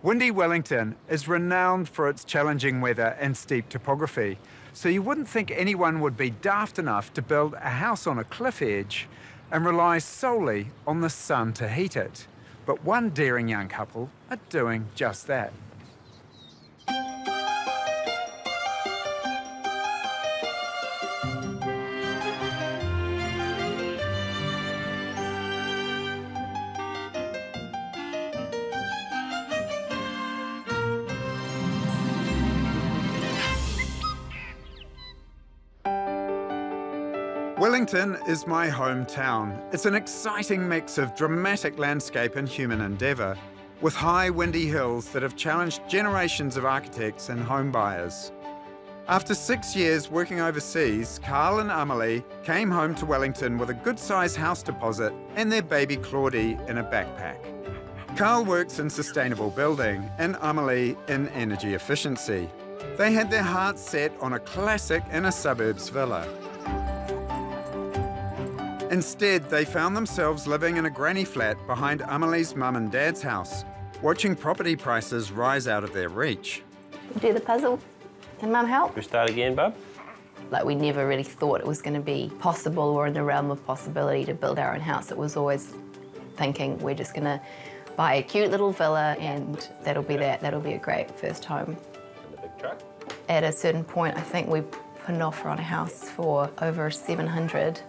Windy Wellington is renowned for its challenging weather and steep topography, so you wouldn't think anyone would be daft enough to build a house on a cliff edge and rely solely on the sun to heat it. But one daring young couple are doing just that. Wellington is my hometown. It's an exciting mix of dramatic landscape and human endeavour, with high windy hills that have challenged generations of architects and home buyers. After 6 years working overseas, Karl and Amelie came home to Wellington with a good-sized house deposit and their baby Claudie in a backpack. Karl works in sustainable building and Amelie in energy efficiency. They had their hearts set on a classic inner suburbs villa. Instead, they found themselves living in a granny flat behind Amelie's mum and dad's house, watching property prices rise out of their reach. Do the puzzle. Can Mum help? We start again, bub? We never really thought it was going to be possible or in the realm of possibility to build our own house. It was always thinking we're just going to buy a cute little villa and that'll be that. That'll be a great first home. And the big truck? At a certain point, I think we put an offer on a house for over 700.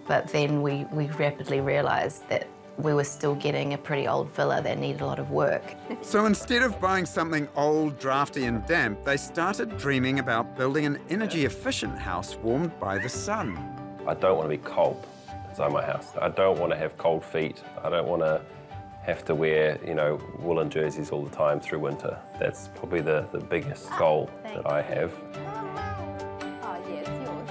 But then we rapidly realised that we were still getting a pretty old villa that needed a lot of work. So instead of buying something old, drafty and damp, they started dreaming about building an energy-efficient house warmed by the sun. I don't want to be cold inside my house. I don't want to have cold feet. I don't want to have to wear, woolen jerseys all the time through winter. That's probably the biggest goal that I have.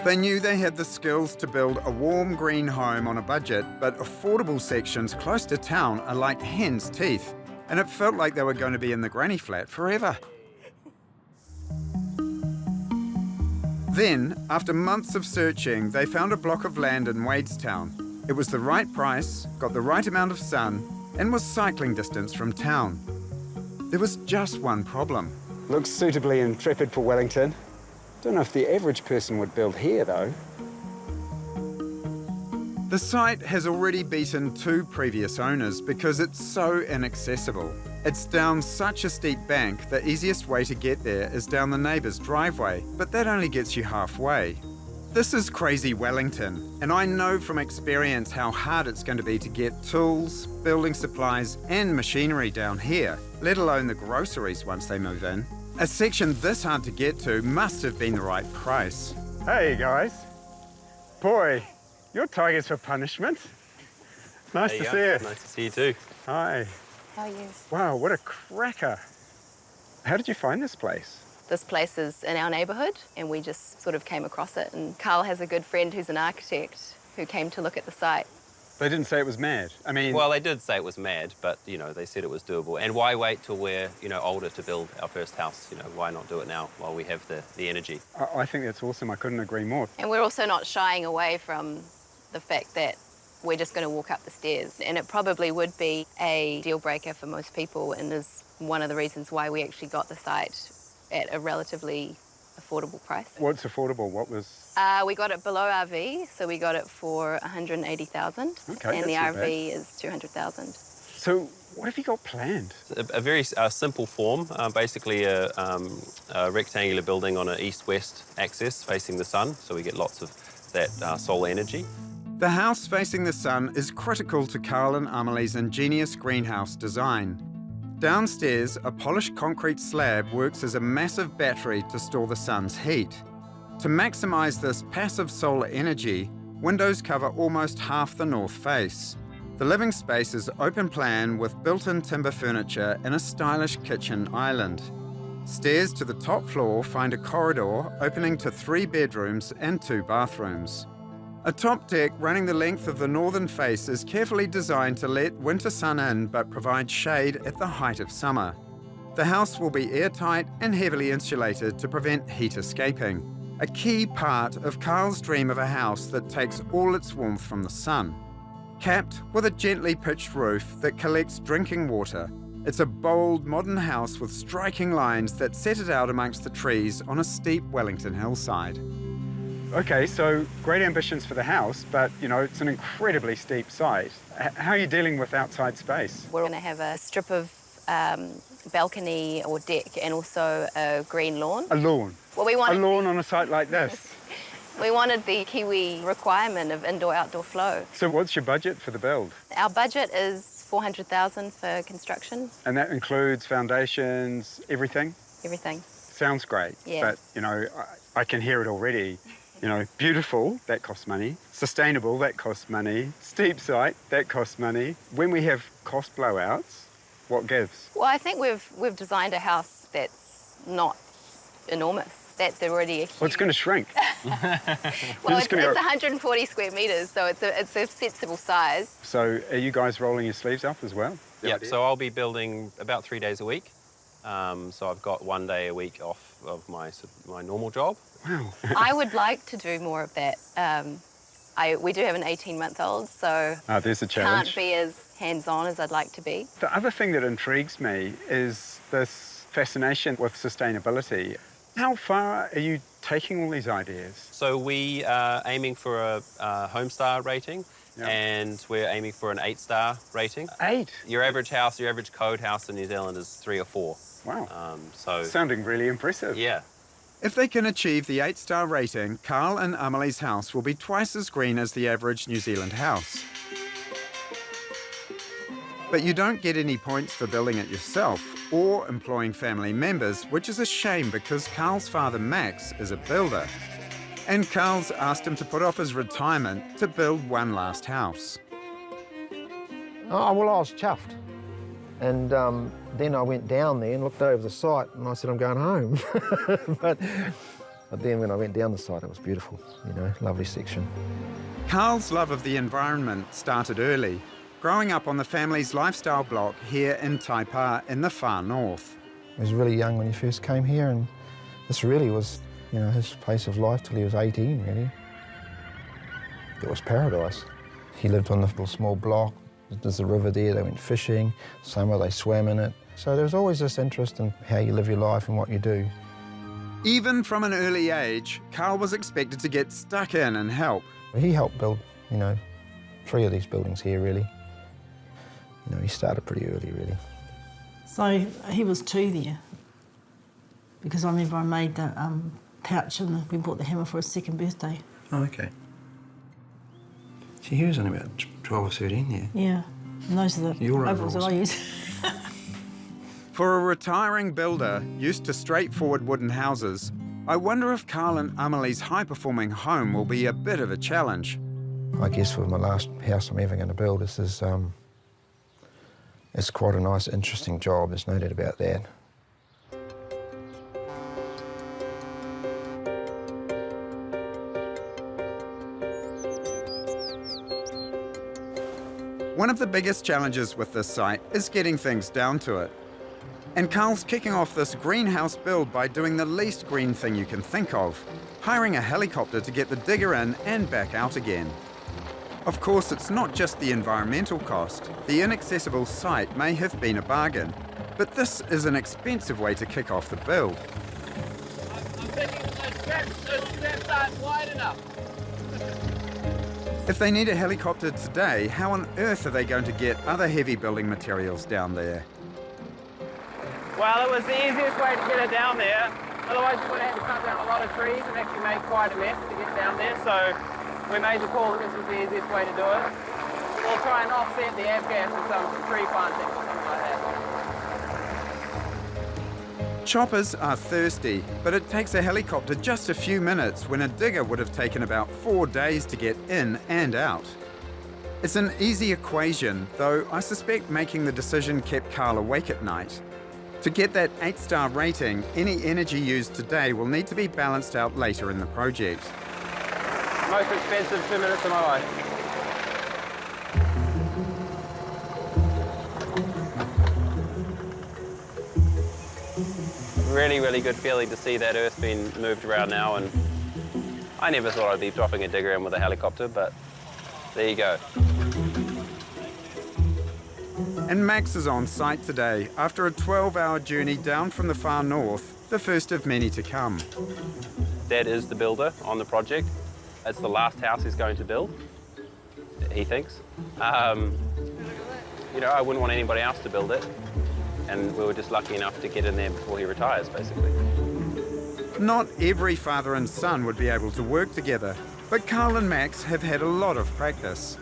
They knew they had the skills to build a warm green home on a budget, but affordable sections close to town are like hen's teeth, and it felt like they were going to be in the granny flat forever. Then, after months of searching, they found a block of land in Wadestown. It was the right price, got the right amount of sun, and was cycling distance from town. There was just one problem. Looks suitably intrepid for Wellington. Don't know if the average person would build here, though. The site has already beaten 2 previous owners because it's so inaccessible. It's down such a steep bank, the easiest way to get there is down the neighbour's driveway, but that only gets you halfway. This is crazy Wellington, and I know from experience how hard it's going to be to get tools, building supplies and machinery down here, let alone the groceries once they move in. A section this hard to get to must have been the right price. Hey, guys. Boy, your tiger's for punishment. Nice to see you. Nice to see you too. Hi. How are you? Wow, what a cracker. How did you find this place? This place is in our neighbourhood and we just sort of came across it, and Karl has a good friend who's an architect who came to look at the site. They didn't say it was mad. I mean... Well, they did say it was mad, but, they said it was doable. And why wait till we're, older to build our first house? Why not do it now while we have the energy? I think that's awesome. I couldn't agree more. And we're also not shying away from the fact that we're just going to walk up the stairs. And it probably would be a deal breaker for most people, and is one of the reasons why we actually got the site at a relatively affordable price. What's affordable? What was... We got it below RV, so we got it for 180,000. Okay, and the that's not RV bad. is 200,000. So what have you got planned? A very simple form, basically a rectangular building on an east-west axis facing the sun, so we get lots of that solar energy. The house facing the sun is critical to Karl and Amelie's ingenious greenhouse design. Downstairs, a polished concrete slab works as a massive battery to store the sun's heat. To maximise this passive solar energy, windows cover almost half the north face. The living space is open plan with built-in timber furniture and a stylish kitchen island. Stairs to the top floor find a corridor opening to 3 bedrooms and 2 bathrooms. A top deck running the length of the northern face is carefully designed to let winter sun in but provide shade at the height of summer. The house will be airtight and heavily insulated to prevent heat escaping, a key part of Karl's dream of a house that takes all its warmth from the sun. Capped with a gently pitched roof that collects drinking water, It's a bold, modern house with striking lines that set it out amongst the trees on a steep Wellington hillside. Okay, so great ambitions for the house, but, you know, it's an incredibly steep site. How are you dealing with outside space? We're going to have a strip of balcony or deck and also a green lawn. A lawn? Well, we wanted a lawn on a site like this? We wanted the Kiwi requirement of indoor-outdoor flow. So what's your budget for the build? Our budget is $400,000 for construction. And that includes foundations, everything? Everything. Sounds great, yeah. But, you know, I can hear it already. You know, beautiful, that costs money. Sustainable, that costs money. Steep site, that costs money. When we have cost blowouts, what gives? Well, I think we've designed a house that's not enormous. That's already a huge... Well, it's going to shrink. Well, it's 140 square metres, so it's a sensible size. So are you guys rolling your sleeves up as well? Yep, so I'll be building about 3 days a week. So I've got 1 day a week off of my normal job. Wow. I would like to do more of that. We do have an 18-month-old, so there's a challenge. Can't be as hands-on as I'd like to be. The other thing that intrigues me is this fascination with sustainability. How far are you taking all these ideas? So we are aiming for a Homestar rating, yeah. And we're aiming for an 8-star rating. 8? Your average house, your average code house in New Zealand is 3 or 4. Wow. So sounding really impressive. Yeah. If they can achieve the 8-star rating, Karl and Amelie's house will be twice as green as the average New Zealand house. But you don't get any points for building it yourself or employing family members, which is a shame because Karl's father, Max, is a builder. And Karl's asked him to put off his retirement to build one last house. Oh, well, I was chuffed. And then I went down there and looked over the site and I said, I'm going home. but then when I went down the site, it was beautiful, you know, lovely section. Karl's love of the environment started early, growing up on the family's lifestyle block here in Taipa in the far north. He was really young when he first came here, and this really was, you know, his place of life till he was 18, really. It was paradise. He lived on the little small block. There's a river there, they went fishing. Summer, they swam in it. So there was always this interest in how you live your life and what you do. Even from an early age, Karl was expected to get stuck in and help. He helped build, you know, 3 of these buildings here, really. You know, he started pretty early, really. So he was 2 there, because I remember I made the pouch and we bought the hammer for his 2nd birthday. Oh, okay. See, he was only about 12 or 13 there. Yeah, and those are the overalls that I use. For a retiring builder used to straightforward wooden houses, I wonder if Karl and Amelie's high-performing home will be a bit of a challenge. I guess for my last house I'm ever going to build, it's quite a nice, interesting job, there's no doubt about that. One of the biggest challenges with this site is getting things down to it. And Karl's kicking off this greenhouse build by doing the least green thing you can think of, hiring a helicopter to get the digger in and back out again. Of course, it's not just the environmental cost. The inaccessible site may have been a bargain, but this is an expensive way to kick off the build. I'm thinking the steps aren't wide enough. If they need a helicopter today, how on earth are they going to get other heavy building materials down there? Well, it was the easiest way to get it down there. Otherwise, you would have had to cut down a lot of trees and actually make quite a mess to get down there. So we made the call that this was the easiest way to do it. We'll try and offset the F-gas with some tree planting or something like that. Choppers are thirsty, but it takes a helicopter just a few minutes when a digger would have taken about 4 days to get in and out. It's an easy equation, though I suspect making the decision kept Karl awake at night. To get that 8-star rating, any energy used today will need to be balanced out later in the project. Most expensive 2 minutes of my life. Really, really good feeling to see that earth being moved around now, and I never thought I'd be dropping a digger in with a helicopter, but there you go. And Max is on site today after a 12-hour journey down from the far north, the first of many to come. Dad is the builder on the project. It's the last house he's going to build, he thinks. You know, I wouldn't want anybody else to build it, and we were just lucky enough to get in there before he retires, basically. Not every father and son would be able to work together, but Karl and Max have had a lot of practice.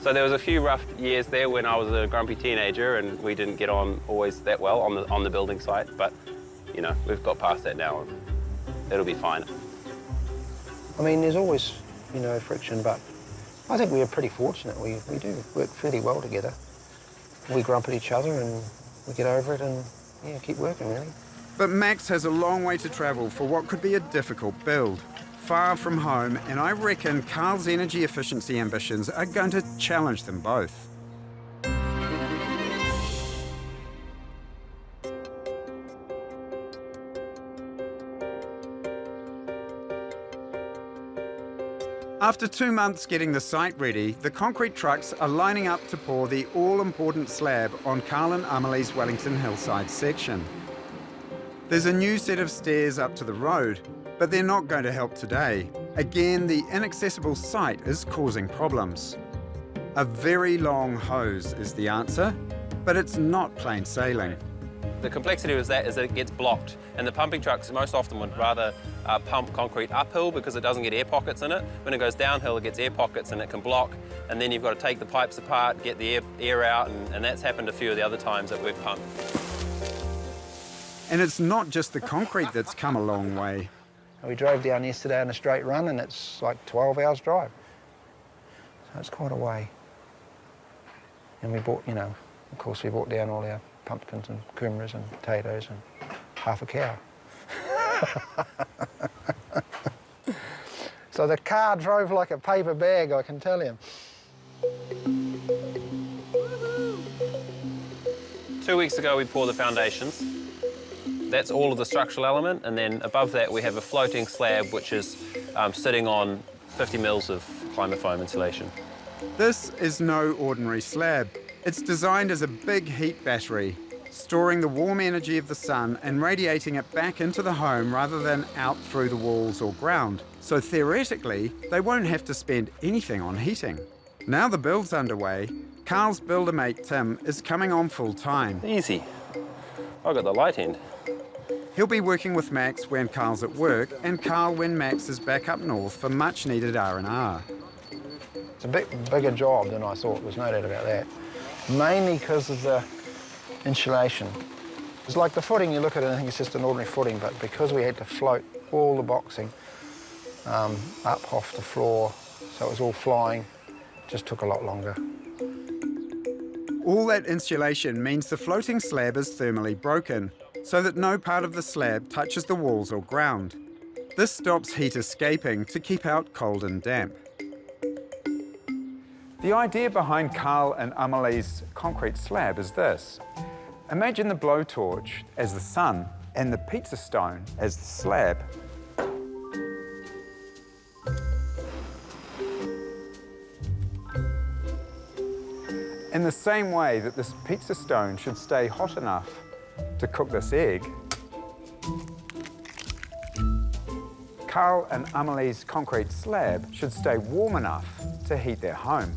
So there was a few rough years there when I was a grumpy teenager and we didn't get on always that well on the building site, but you know, we've got past that now and it'll be fine. I mean, there's always, you know, friction, but I think we are pretty fortunate. We do work fairly well together. We grump at each other and we get over it and, yeah, keep working, really. But Max has a long way to travel for what could be a difficult build. Far from home, and I reckon Karl's energy efficiency ambitions are going to challenge them both. After 2 months getting the site ready, the concrete trucks are lining up to pour the all-important slab on Karl and Amelie's Wellington hillside section. There's a new set of stairs up to the road, but they're not going to help today. Again, the inaccessible site is causing problems. A very long hose is the answer, but it's not plain sailing. The complexity is that it gets blocked, and the pumping trucks most often would rather pump concrete uphill because it doesn't get air pockets in it. When it goes downhill, it gets air pockets and it can block, and then you've got to take the pipes apart, get the air out, and that's happened a few of the other times that we've pumped. And it's not just the concrete that's come a long way. We drove down yesterday on a straight run and it's like 12 hours drive. So it's quite a way. And we bought, you know, of course we brought down all our pumpkins and kumaras and potatoes and half a cow. So the car drove like a paper bag, I can tell you. 2 weeks ago we poured the foundations. That's all of the structural element, and then above that we have a floating slab which is sitting on 50 mils of climafoam insulation. This is no ordinary slab. It's designed as a big heat battery, storing the warm energy of the sun and radiating it back into the home rather than out through the walls or ground. So theoretically, they won't have to spend anything on heating. Now the build's underway, Karl's builder mate Tim is coming on full time. Easy. I've got the light end. He'll be working with Max when Karl's at work and Karl when Max is back up north for much needed R&R. It's a bit bigger job than I thought, there's no doubt about that. Mainly because of the insulation. It's like the footing, you look at it and think it's just an ordinary footing, but because we had to float all the boxing up off the floor, so it was all flying, it just took a lot longer. All that insulation means the floating slab is thermally broken, so that no part of the slab touches the walls or ground. This stops heat escaping to keep out cold and damp. The idea behind Karl and Amelie's concrete slab is this. Imagine the blowtorch as the sun and the pizza stone as the slab. In the same way that this pizza stone should stay hot enough to cook this egg, Karl and Amelie's concrete slab should stay warm enough to heat their home.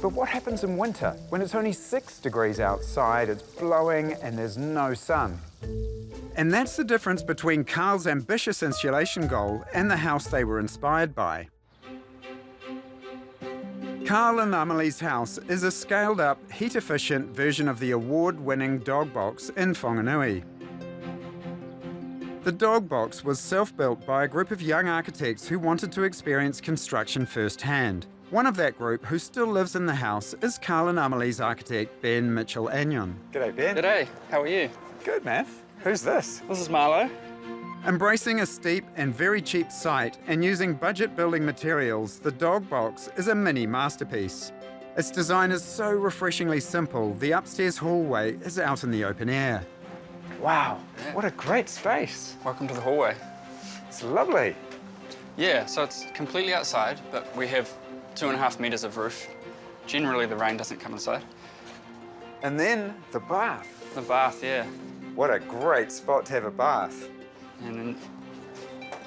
But what happens in winter when it's only 6 degrees outside, it's blowing and there's no sun? And that's the difference between Karl's ambitious insulation goal and the house they were inspired by. Karl and Amelie's house is a scaled-up, heat-efficient version of the award-winning dog box in Whanganui. The dog box was self-built by a group of young architects who wanted to experience construction firsthand. One of that group who still lives in the house is Karl and Amelie's architect, Ben Mitchell-Anyon. G'day, Ben. G'day, how are you? Good, man. Who's this? This is Marlo. Embracing a steep and very cheap site and using budget building materials, the dog box is a mini masterpiece. Its design is so refreshingly simple, the upstairs hallway is out in the open air. Wow, what a great space. Welcome to the hallway. It's lovely. Yeah, so it's completely outside, but we have 2.5 meters of roof. Generally, the rain doesn't come inside. And then the bath. The bath, yeah. What a great spot to have a bath. And then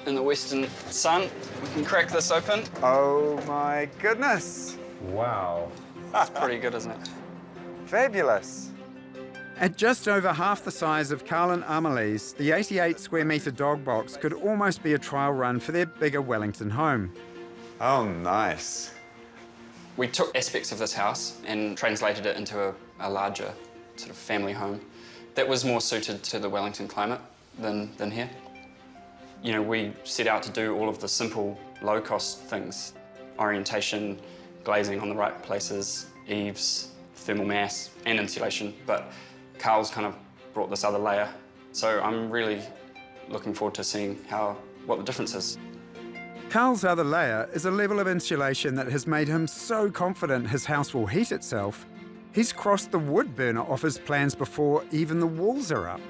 in the western sun, we can crack this open. Oh my goodness. Wow. It's pretty good, isn't it? Fabulous. At just over half the size of Karl and Amelie's, the 88 square metre dog box could almost be a trial run for their bigger Wellington home. Oh, nice. We took aspects of this house and translated it into a larger sort of family home that was more suited to the Wellington climate than here. You know, we set out to do all of the simple, low-cost things. Orientation, glazing on the right places, eaves, thermal mass and insulation, but Karl's kind of brought this other layer. So I'm really looking forward to seeing what the difference is. Karl's other layer is a level of insulation that has made him so confident his house will heat itself, he's crossed the wood burner off his plans before even the walls are up.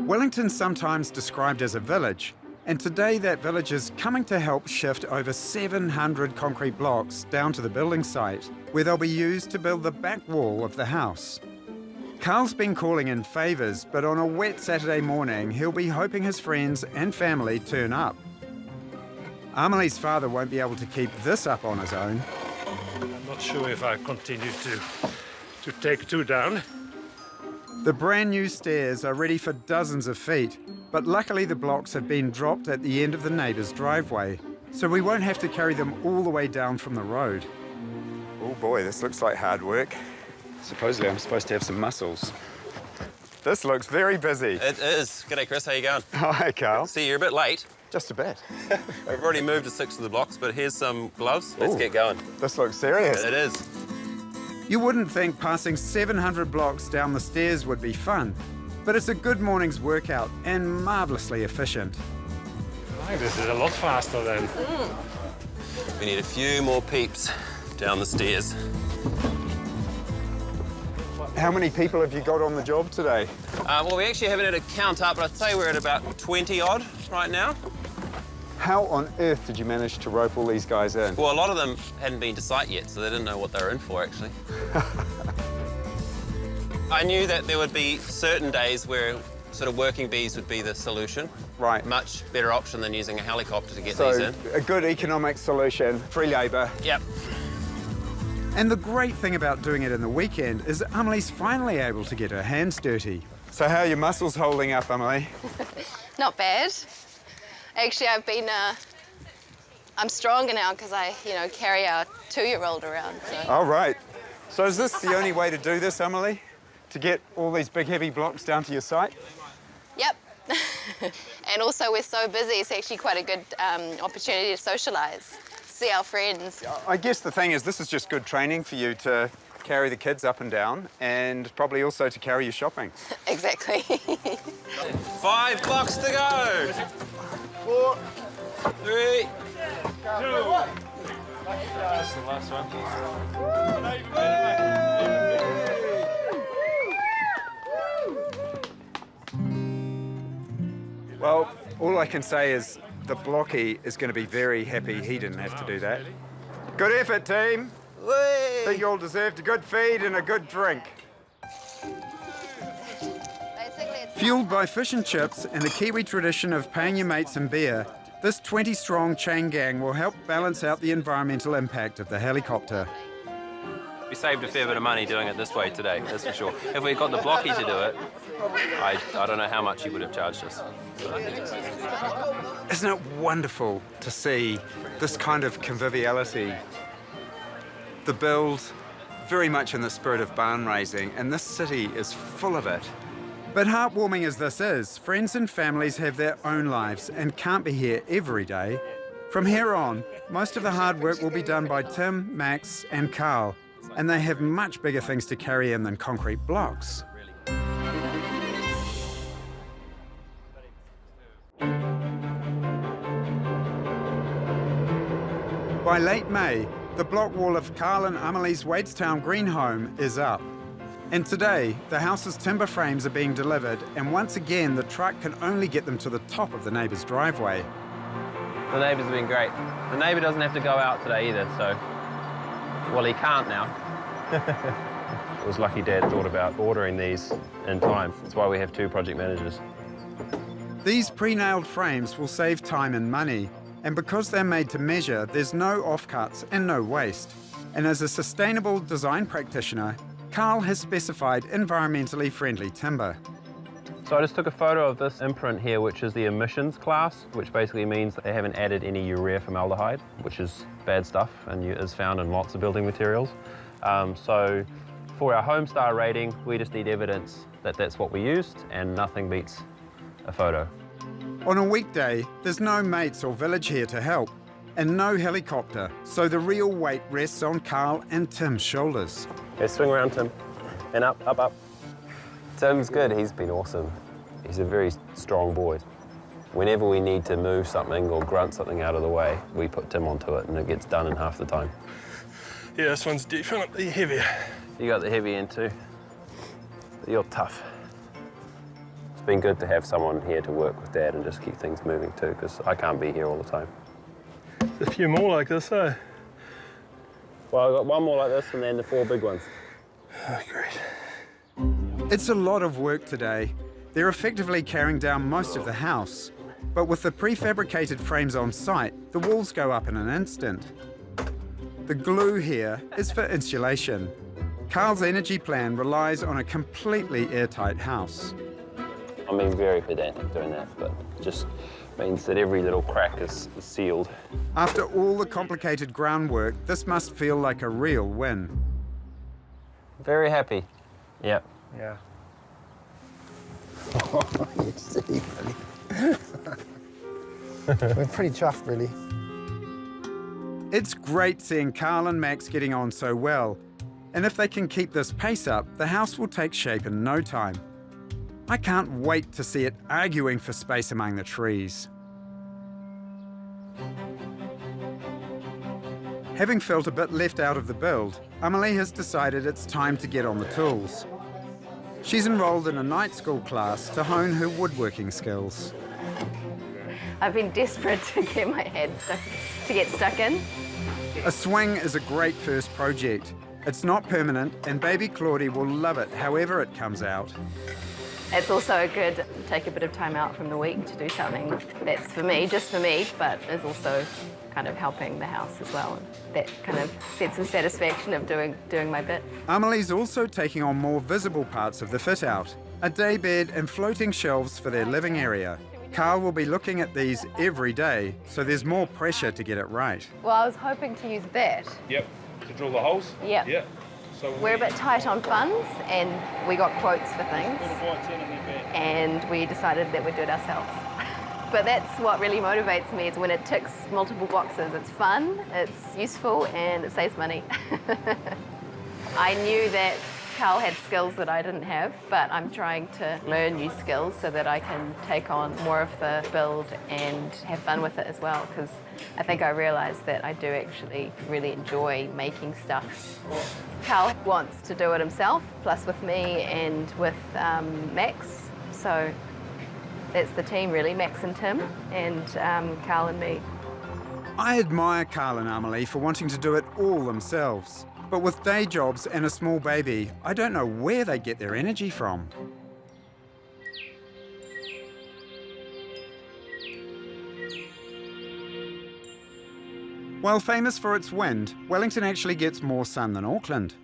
Wellington's sometimes described as a village, and today that village is coming to help shift over 700 concrete blocks down to the building site, where they'll be used to build the back wall of the house. Karl's been calling in favours, but on a wet Saturday morning, he'll be hoping his friends and family turn up. Amelie's father won't be able to keep this up on his own. I'm not sure if I continue to take two down. The brand new stairs are ready for dozens of feet, but luckily the blocks have been dropped at the end of the neighbour's driveway, so we won't have to carry them all the way down from the road. Oh boy, this looks like hard work. Supposedly I'm supposed to have some muscles. This looks very busy. It is. G'day, Chris. How you going? Hi, Karl. See, you're a bit late. Just a bit. We've already moved to 6 of the blocks, but here's some gloves. Let's get going. This looks serious. It is. You wouldn't think passing 700 blocks down the stairs would be fun, but it's a good morning's workout and marvellously efficient. I think this is a lot faster then. We need a few more peeps down the stairs. How many people have you got on the job today? Well, we actually haven't had a count up, but I'd say we're at about 20 odd right now. How on earth did you manage to rope all these guys in? Well, a lot of them hadn't been to site yet, so they didn't know what they were in for, actually. I knew that there would be certain days where sort of working bees would be the solution. Right. Much better option than using a helicopter to get So, these in. a good economic solution, free labour. Yep. And the great thing about doing it in the weekend is that Amelie's finally able to get her hands dirty. So how are your muscles holding up, Amelie? Not bad. Actually, I'm stronger now because I, carry our 2-year-old around. So. Oh, right. So is this the only way to do this, Amelie? To get all these big, heavy blocks down to your site? Yep. And also, we're so busy, it's actually quite a good opportunity to socialise, see our friends. I guess the thing is, this is just good training for you to carry the kids up and down, and probably also to carry your shopping. Exactly. 5 blocks to go. 4, 3, 2. That's the last one. Well, all I can say is the blocky is going to be very happy he didn't have to do that. Good effort, team. I think you all deserved a good feed and a good drink. Fueled by fish and chips and the Kiwi tradition of paying your mates in beer, this 20-strong chain gang will help balance out the environmental impact of the helicopter. We saved a fair bit of money doing it this way today, that's for sure. If we'd got the blocky to do it, I don't know how much he would have charged us. Isn't it wonderful to see this kind of conviviality? The build, very much in the spirit of barn raising, and this city is full of it. But heartwarming as this is, friends and families have their own lives and can't be here every day. From here on, most of the hard work will be done by Tim, Max and Karl, and they have much bigger things to carry in than concrete blocks. By late May, the block wall of Karl and Amelie's Wadestown green home is up. And today, the house's timber frames are being delivered, and once again, the truck can only get them to the top of the neighbour's driveway. The neighbours have been great. The neighbour doesn't have to go out today either, so... Well, he can't now. It was lucky Dad thought about ordering these in time. That's why we have 2 project managers. These pre-nailed frames will save time and money, and because they're made to measure, there's no offcuts and no waste. And as a sustainable design practitioner, Karl has specified environmentally friendly timber. So I just took a photo of this imprint here, which is the emissions class, which basically means that they haven't added any urea formaldehyde, which is bad stuff and is found in lots of building materials. So for our Homestar rating, we just need evidence that that's what we used, and nothing beats a photo. On a weekday, there's no mates or village here to help, and no helicopter, so the real weight rests on Karl and Tim's shoulders. Okay, swing around, Tim. And up, up, up. Tim's good. He's been awesome. He's a very strong boy. Whenever we need to move something or grunt something out of the way, we put Tim onto it, and it gets done in half the time. Yeah, this one's definitely heavier. You got the heavy end too. You're tough. It's been good to have someone here to work with Dad and just keep things moving too, because I can't be here all the time. A few more like this, eh? Well, I've got one more like this and then the 4 big ones. Oh, great. It's a lot of work today. They're effectively carrying down most of the house. But with the prefabricated frames on site, the walls go up in an instant. The glue here is for insulation. Karl's energy plan relies on a completely airtight house. I'm being very pedantic doing that, but it just means that every little crack is sealed. After all the complicated groundwork, this must feel like a real win. Very happy. Yep. Yeah. You see, buddy. We're pretty chuffed, really. It's great seeing Karl and Max getting on so well. And if they can keep this pace up, the house will take shape in no time. I can't wait to see it arguing for space among the trees. Having felt a bit left out of the build, Amelie has decided it's time to get on the tools. She's enrolled in a night school class to hone her woodworking skills. I've been desperate to get my head stuck in. A swing is a great first project. It's not permanent, and baby Claudie will love it however it comes out. It's also good to take a bit of time out from the week to do something that's for me, just for me, but is also kind of helping the house as well. And that kind of sense of satisfaction of doing my bit. Amelie's also taking on more visible parts of the fit-out, a daybed and floating shelves for their living area. Karl will be looking at these every day, so there's more pressure to get it right. Well, I was hoping to use that. Yep. To drill the holes? Yep. Yep. So We're a bit tight on funds, and we got quotes for things, and we decided that we'd do it ourselves. But that's what really motivates me, is when it ticks multiple boxes. It's fun, it's useful, and it saves money. I knew that Karl had skills that I didn't have, but I'm trying to learn new skills so that I can take on more of the build and have fun with it as well, because I think I realised that I do actually really enjoy making stuff. Karl wants to do it himself, plus with me and with Max, so that's the team really, Max and Tim, and Karl and me. I admire Karl and Amelie for wanting to do it all themselves. But with day jobs and a small baby, I don't know where they get their energy from. While famous for its wind, Wellington actually gets more sun than Auckland.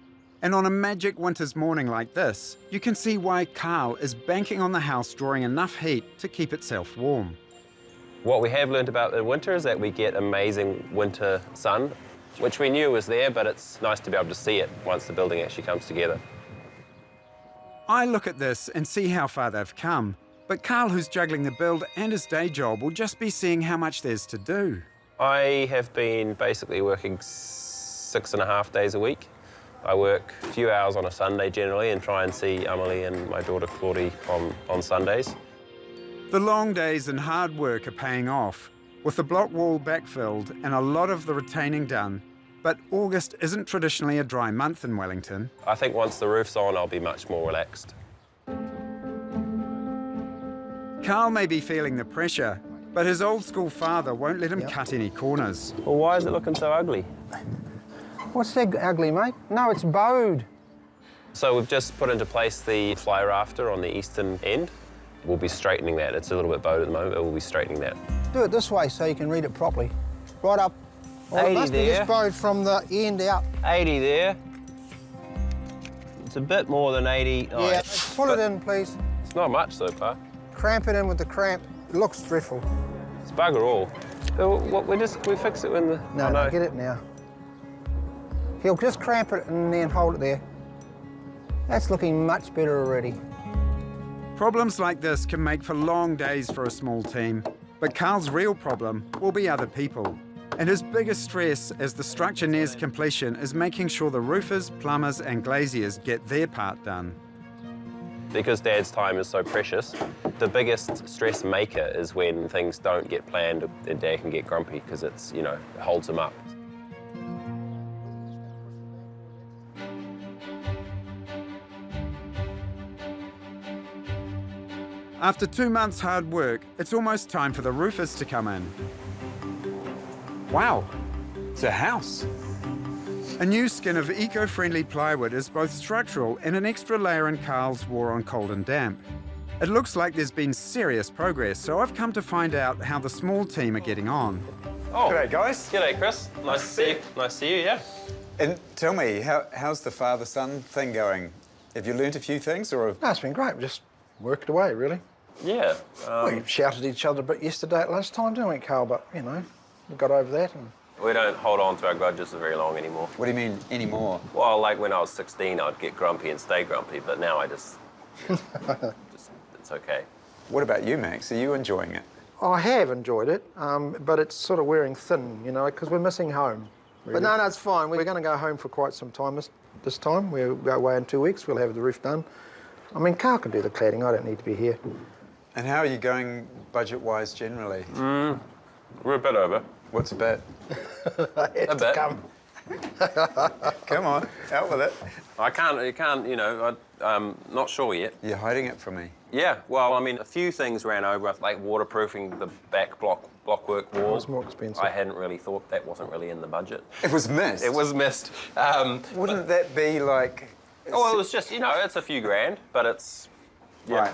And on a magic winter's morning like this, you can see why Karl is banking on the house drawing enough heat to keep itself warm. What we have learned about the winter is that we get amazing winter sun, which we knew was there, but it's nice to be able to see it once the building actually comes together. I look at this and see how far they've come, but Karl, who's juggling the build and his day job, will just be seeing how much there's to do. I have been basically working 6.5 days a week. I work a few hours on a Sunday generally and try and see Amelie and my daughter Claudie on Sundays. The long days and hard work are paying off. With the block wall backfilled and a lot of the retaining done, But August isn't traditionally a dry month in Wellington. I think once the roof's on, I'll be much more relaxed. Karl may be feeling the pressure, but his old-school father won't let him cut any corners. Well, why is it looking so ugly? What's that ugly, mate? No, it's bowed. So we've just put into place the fly rafter on the eastern end. We'll be straightening that. It's a little bit bowed at the moment, but we'll be straightening that. Do it this way so you can read it properly. Right up. Oh, 80 it must be there. just bowed from the end out. 80 there. It's a bit more than 80. Oh, Yeah, pull it in, please. It's not much so far. Cramp it in with the cramp. It looks dreadful. It's bugger all. We fix it when the... No, oh, no, get it now. He'll just cramp it and then hold it there. That's looking much better already. Problems like this can make for long days for a small team, but Karl's real problem will be other people. And his biggest stress as the structure nears completion is making sure the roofers, plumbers and glaziers get their part done. Because Dad's time is so precious, the biggest stress maker is when things don't get planned and Dad can get grumpy because it's, you know, it holds him up. After 2 months' hard work, it's almost time for the roofers to come in. Wow, it's a house. A new skin of eco-friendly plywood is both structural and an extra layer in Karl's war on cold and damp. It looks like there's been serious progress, so I've come to find out how the small team are getting on. Oh, G'day, guys. G'day, Chris. Nice to see you. Nice to see you, yeah. And tell me, how's the father-son thing going? Have you learnt a few things, or...? No, it's been great. We just worked away, really. Yeah. We shouted at each other a bit yesterday at lunchtime, didn't we, Karl? But, you know, we got over that and... We don't hold on to our grudges for very long anymore. What do you mean, anymore? Well, like when I was 16, I'd get grumpy and stay grumpy, but now I just it's okay. What about you, Max? Are you enjoying it? I have enjoyed it, but it's sort of wearing thin, you know, because we're missing home. Really? But no, it's fine. We're going to go home for quite some time this time. We'll go away in 2 weeks. We'll have the roof done. I mean, Karl can do the cladding. I don't need to be here. And how are you going budget-wise generally? We're a bit over. What's a bit? A bit. Come. Come on, out with it. I can't, you know, I'm not sure yet. You're hiding it from me. Yeah, well, I mean, a few things ran over, like waterproofing the back blockwork wall. It was more expensive. I hadn't really thought that wasn't really in the budget. It was missed? It was missed. Wouldn't that be like... Oh, it was just, you know, it's a few grand, but it's... Yeah. Right.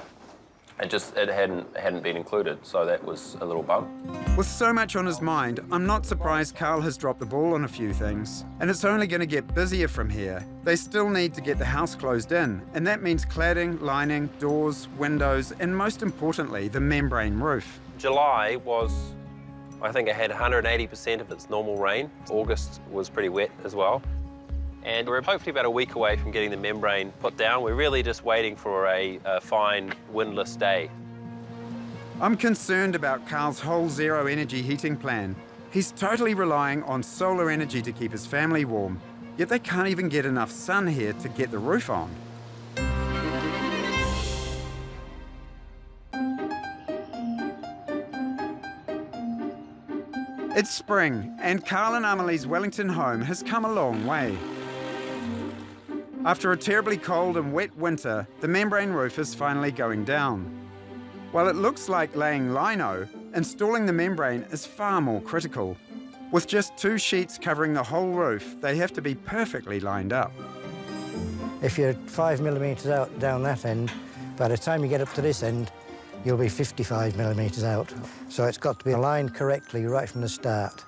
It hadn't been included, so that was a little bump. With so much on his mind, I'm not surprised Karl has dropped the ball on a few things. And it's only going to get busier from here. They still need to get the house closed in, and that means cladding, lining, doors, windows, and most importantly, the membrane roof. July was, I think it had 180% of its normal rain. August was pretty wet as well. And we're hopefully about a week away from getting the membrane put down. We're really just waiting for a fine, windless day. I'm concerned about Karl's whole zero-energy heating plan. He's totally relying on solar energy to keep his family warm, yet they can't even get enough sun here to get the roof on. It's spring, and Karl and Amelie's Wellington home has come a long way. After a terribly cold and wet winter, the membrane roof is finally going down. While it looks like laying lino, installing the membrane is far more critical. With just 2 sheets covering the whole roof, they have to be perfectly lined up. If you're 5 millimetres out down that end, by the time you get up to this end, you'll be 55 millimetres out. So it's got to be aligned correctly right from the start.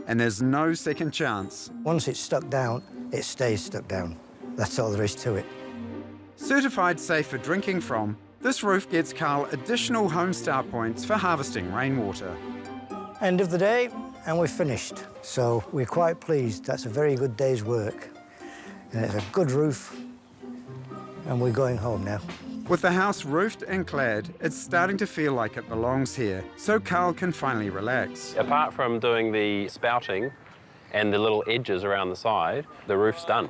And there's no second chance. Once it's stuck down, it stays stuck down. That's all there is to it. Certified safe for drinking from, this roof gets Karl additional home star points for harvesting rainwater. End of the day, and we're finished. So we're quite pleased. That's a very good day's work. And it's a good roof, and we're going home now. With the house roofed and clad, it's starting to feel like it belongs here, so Karl can finally relax. Apart from doing the spouting and the little edges around the side, the roof's done.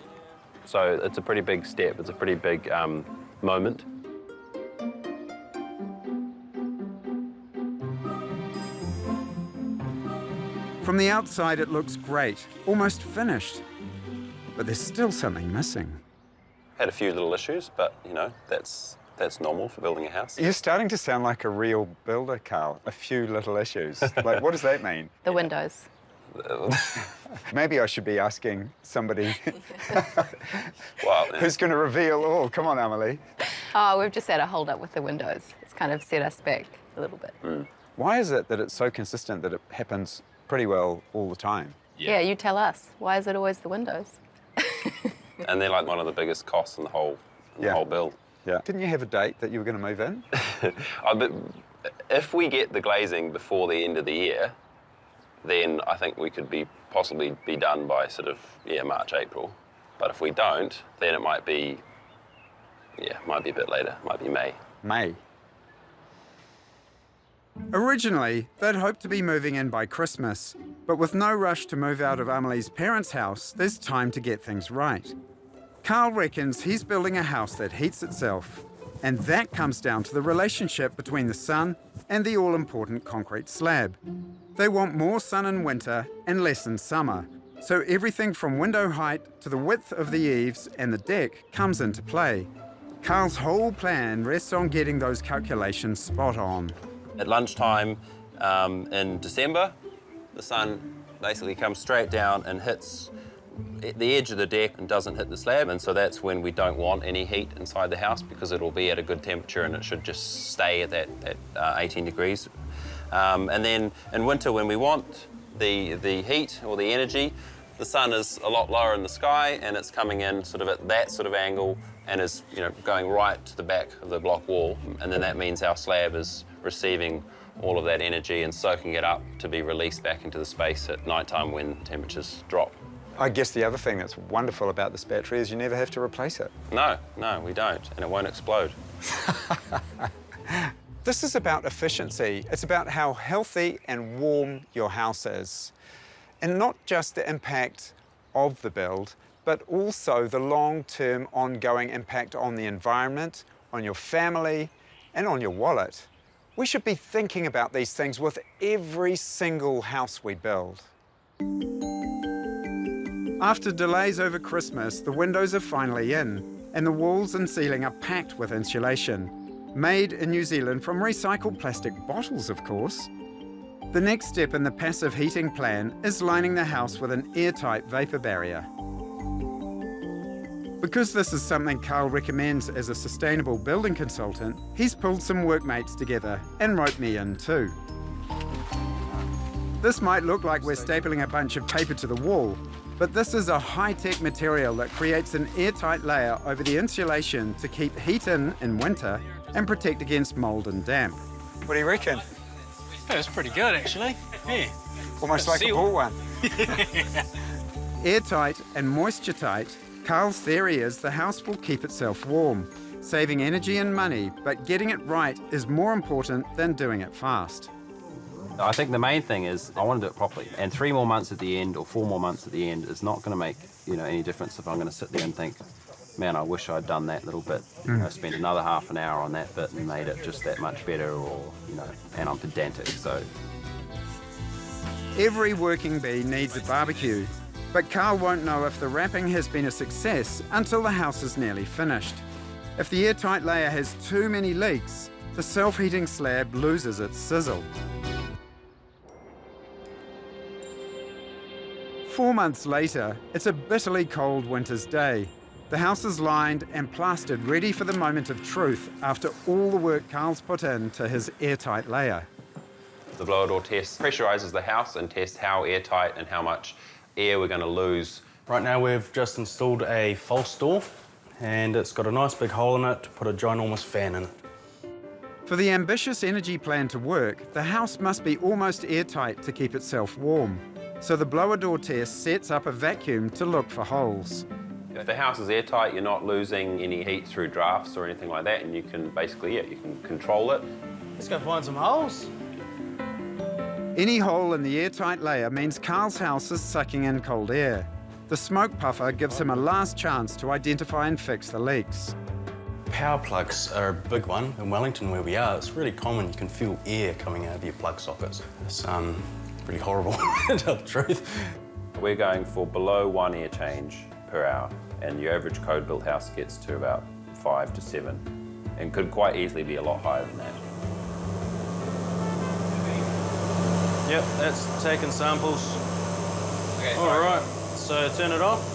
So it's a pretty big step. It's a pretty big moment. From the outside, it looks great, almost finished. But there's still something missing. Had a few little issues, but, you know, that's normal for building a house. You're starting to sound like a real builder, Karl. A few little issues. Like, what does that mean? The windows. Maybe I should be asking somebody Well, who's going to reveal all. Come on, Amelie. Oh, we've just had a hold up with the windows. It's kind of set us back a little bit. Why is it that it's so consistent that it happens pretty well all the time? Yeah, you tell us. Why is it always the windows? And they're like one of the biggest costs in the whole build. Yeah. Didn't you have a date that you were going to move in? But if we get the glazing before the end of the year, then I think we could possibly be done by sort of, March, April. But if we don't, then it might be a bit later. It might be May. May. Originally, they'd hoped to be moving in by Christmas, but with no rush to move out of Amelie's parents' house, there's time to get things right. Karl reckons he's building a house that heats itself, and that comes down to the relationship between the sun and the all-important concrete slab. They want more sun in winter and less in summer, so everything from window height to the width of the eaves and the deck comes into play. Karl's whole plan rests on getting those calculations spot on. At lunchtime in December, the sun basically comes straight down and hits the edge of the deck and doesn't hit the slab, and so that's when we don't want any heat inside the house because it'll be at a good temperature and it should just stay at that 18 degrees. And then in winter, when we want the heat or the energy, the sun is a lot lower in the sky and it's coming in sort of at that sort of angle and is going right to the back of the block wall, and then that means our slab is receiving all of that energy and soaking it up to be released back into the space at night time when temperatures drop. I guess the other thing that's wonderful about this battery is you never have to replace it. No, we don't, and it won't explode. This is about efficiency. It's about how healthy and warm your house is. And not just the impact of the build, but also the long-term ongoing impact on the environment, on your family, and on your wallet. We should be thinking about these things with every single house we build. After delays over Christmas, the windows are finally in, and the walls and ceiling are packed with insulation. Made in New Zealand from recycled plastic bottles, of course. The next step in the passive heating plan is lining the house with an airtight vapour barrier. Because this is something Karl recommends as a sustainable building consultant, he's pulled some workmates together and roped me in too. This might look like we're stapling a bunch of paper to the wall, but this is a high-tech material that creates an airtight layer over the insulation to keep heat in winter and protect against mould and damp. What do you reckon? That was pretty good, actually. Yeah. Almost like a ball one. Airtight and moisture-tight, Karl's theory is the house will keep itself warm, saving energy and money, but getting it right is more important than doing it fast. I think the main thing is I want to do it properly, and 3 more months at the end or 4 more months at the end is not going to make any difference if I'm going to sit there and think, man, I wish I'd done that little bit. Spent another half an hour on that bit and made it just that much better, or and I'm pedantic. So every working bee needs a barbecue, but Karl won't know if the wrapping has been a success until the house is nearly finished. If the airtight layer has too many leaks, the self-heating slab loses its sizzle. 4 months later, it's a bitterly cold winter's day. The house is lined and plastered, ready for the moment of truth after all the work Karl's put into his airtight layer. the blower door test pressurises the house and tests how airtight and how much air we're going to lose. Right now we've just installed a false door and it's got a nice big hole in it to put a ginormous fan in it. For the ambitious energy plan to work, the house must be almost airtight to keep itself warm. So the blower door test sets up a vacuum to look for holes. If the house is airtight, you're not losing any heat through drafts or anything like that, and you can basically, you can control it. Let's go find some holes. Any hole in the airtight layer means Karl's house is sucking in cold air. The smoke puffer gives him a last chance to identify and fix the leaks. Power plugs are a big one. In Wellington, where we are, it's really common. You can feel air coming out of your plug sockets. It's pretty horrible, to tell the truth. We're going for below 1 air change per hour, and your average code-built house gets to about 5 to 7, and could quite easily be a lot higher than that. Yep, that's taking samples. Okay, all right, so turn it off.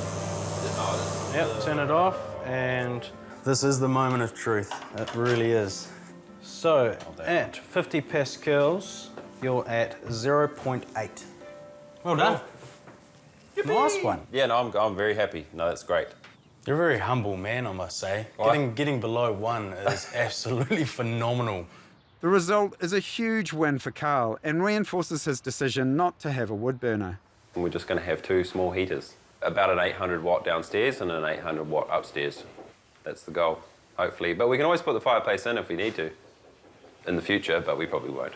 Yep, turn it off, and this is the moment of truth. It really is. So, at 50 pascals, you're at 0.8. Well done. Nice one. Yeah, no, I'm very happy. No, that's great. You're a very humble man, I must say. Getting below 1 is absolutely phenomenal. The result is a huge win for Karl and reinforces his decision not to have a wood burner. We're just going to have 2 small heaters, about an 800 watt downstairs and an 800 watt upstairs. That's the goal, hopefully. But we can always put the fireplace in if we need to in the future, but we probably won't.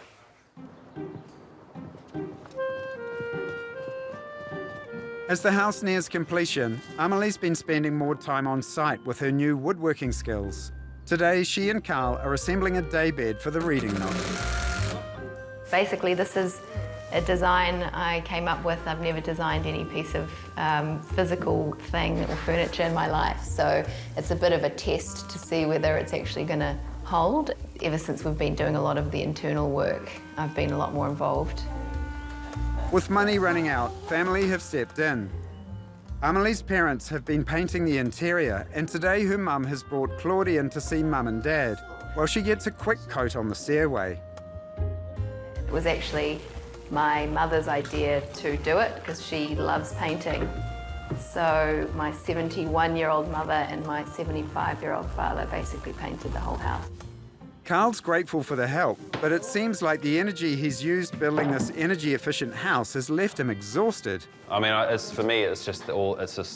As the house nears completion, Amelie's been spending more time on site with her new woodworking skills. Today, she and Karl are assembling a daybed for the reading nook. Basically, this is a design I came up with. I've never designed any piece of physical thing or furniture in my life, so it's a bit of a test to see whether it's actually going to hold. Ever since we've been doing a lot of the internal work, I've been a lot more involved. With money running out, family have stepped in. Amelie's parents have been painting the interior, and today her mum has brought Claudia in to see mum and dad, while she gets a quick coat on the stairway. It was actually my mother's idea to do it because she loves painting. So my 71-year-old mother and my 75-year-old father basically painted the whole house. Karl's grateful for the help, but it seems like the energy he's used building this energy-efficient house has left him exhausted. I mean, for me, it's just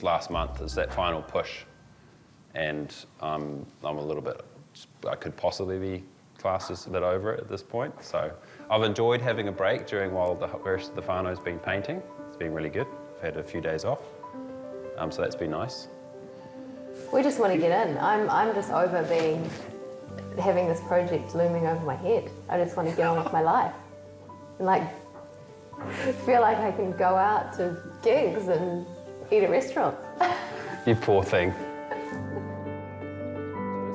last month. It's that final push, and I'm a little bit. I could possibly be classed as a bit over it at this point. So I've enjoyed having a break while the rest of the whānau's been painting. It's been really good. I've had a few days off, so that's been nice. We just want to get in. I'm just over having this project looming over my head. I just want to get on with my life. And feel like I can go out to gigs and eat at restaurants. You poor thing.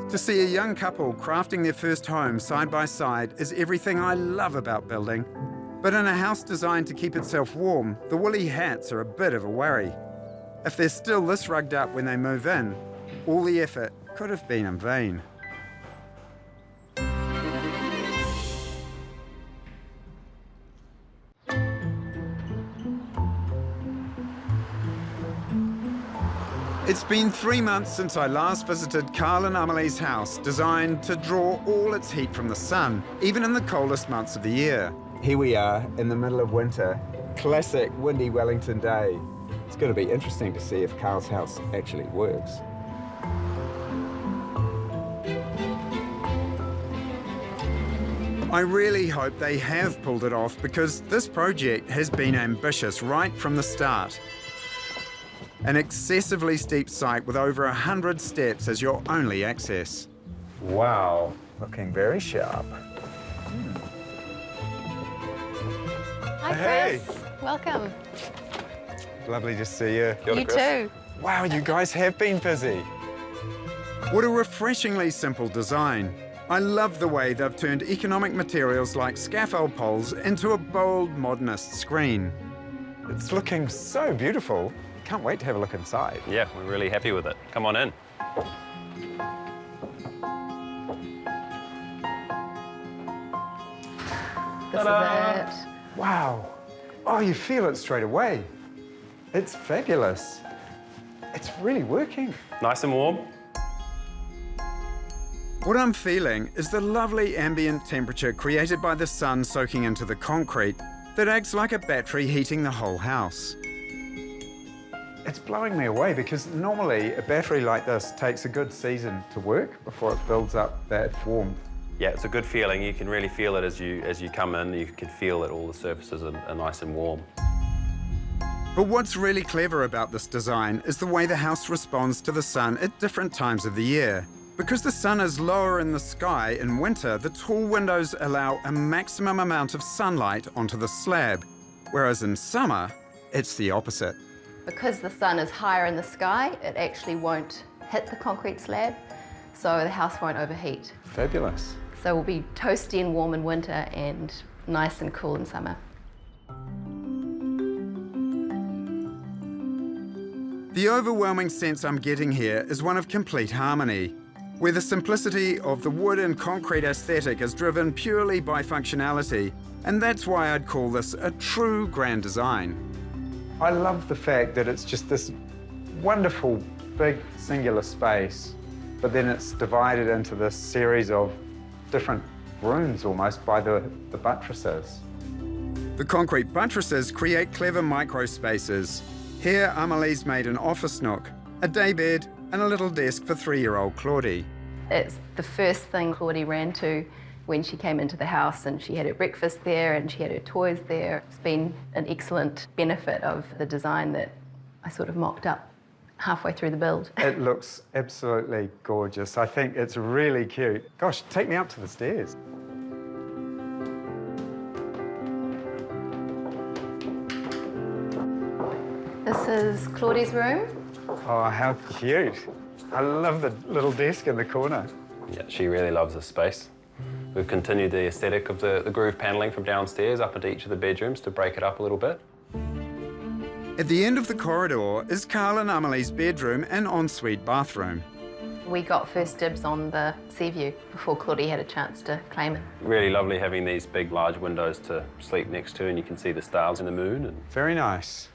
To see a young couple crafting their first home side by side is everything I love about building. But in a house designed to keep itself warm, the woolly hats are a bit of a worry. If they're still this rugged up when they move in, all the effort could have been in vain. It's been 3 months since I last visited Karl and Amelie's house, designed to draw all its heat from the sun, even in the coldest months of the year. Here we are in the middle of winter, classic windy Wellington day. It's going to be interesting to see if Karl's house actually works. I really hope they have pulled it off, because this project has been ambitious right from the start. An excessively steep site with over 100 steps as your only access. Wow, looking very sharp. Hi, Chris. Welcome. Lovely to see you. You too. Wow, you guys have been busy. What a refreshingly simple design. I love the way they've turned economic materials like scaffold poles into a bold modernist screen. It's looking so beautiful. Can't wait to have a look inside. Yeah, we're really happy with it. Come on in. This is it. Wow. Oh, you feel it straight away. It's fabulous. It's really working. Nice and warm. What I'm feeling is the lovely ambient temperature created by the sun soaking into the concrete that acts like a battery heating the whole house. It's blowing me away, because normally a battery like this takes a good season to work before it builds up that warmth. Yeah, it's a good feeling. You can really feel it as you come in. You can feel that all the surfaces are nice and warm. But what's really clever about this design is the way the house responds to the sun at different times of the year. Because the sun is lower in the sky in winter, the tall windows allow a maximum amount of sunlight onto the slab. whereas in summer, it's the opposite. Because the sun is higher in the sky, it actually won't hit the concrete slab, so the house won't overheat. Fabulous. So we'll be toasty and warm in winter and nice and cool in summer. The overwhelming sense I'm getting here is one of complete harmony, where the simplicity of the wood and concrete aesthetic is driven purely by functionality, and that's why I'd call this a true grand design. I love the fact that it's just this wonderful, big, singular space, but then it's divided into this series of different rooms almost by the buttresses. The concrete buttresses create clever micro spaces. Here, Amelie's made an office nook, a daybed, and a little desk for 3-year-old Claudie. It's the first thing Claudie ran to when she came into the house, and she had her breakfast there and she had her toys there. It's been an excellent benefit of the design that I sort of mocked up halfway through the build. It looks absolutely gorgeous. I think it's really cute. Gosh, take me up to the stairs. This is Claudie's room. Oh, how cute. I love the little desk in the corner. Yeah, she really loves this space. We've continued the aesthetic of the groove panelling from downstairs up into each of the bedrooms to break it up a little bit. At the end of the corridor is Karl and Amelie's bedroom and ensuite bathroom. We got first dibs on the sea view before Claudie had a chance to claim it. Really lovely having these big, large windows to sleep next to, and you can see the stars and the moon. And very nice.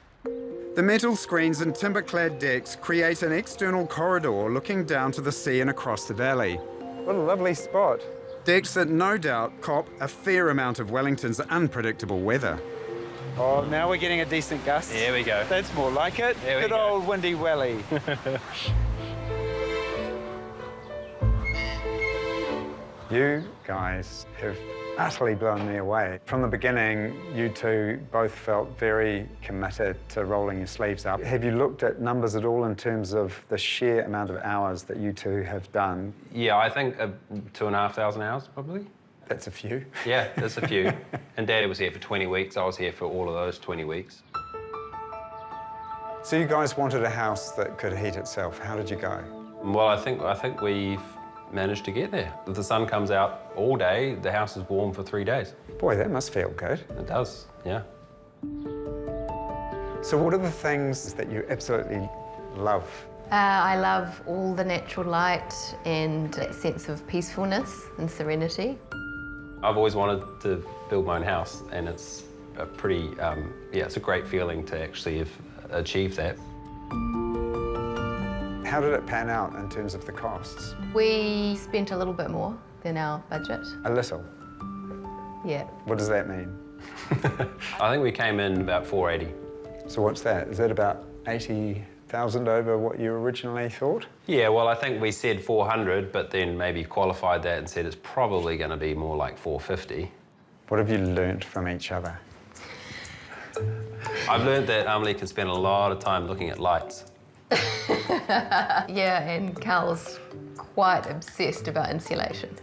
The metal screens and timber-clad decks create an external corridor looking down to the sea and across the valley. What a lovely spot. Decks that no doubt cop a fair amount of Wellington's unpredictable weather. Oh, now we're getting a decent gust. There we go. That's more like it. Good old windy welly. You guys have utterly blown me away. From the beginning, you two both felt very committed to rolling your sleeves up. Have you looked at numbers at all in terms of the sheer amount of hours that you two have done? yeah, I think 2,500 hours, probably. That's a few. Yeah, that's a few. And Dad was here for 20 weeks. I was here for all of those 20 weeks. So you guys wanted a house that could heat itself. How did you go? Well, I think we've managed to get there. If the sun comes out all day, the house is warm for 3 days. Boy, that must feel good. It does, yeah. So what are the things that you absolutely love? I love all the natural light and that sense of peacefulness and serenity. I've always wanted to build my own house, and it's a pretty, it's a great feeling to actually have achieved that. How did it pan out in terms of the costs? We spent a little bit more than our budget. A little? Yeah. What does that mean? I think we came in about 480. So what's that? Is that about 80,000 over what you originally thought? Yeah, well, I think we said 400, but then maybe qualified that and said it's probably going to be more like 450. What have you learnt from each other? I've learned that Amelie can spend a lot of time looking at lights. Yeah, and Karl's quite obsessed about insulation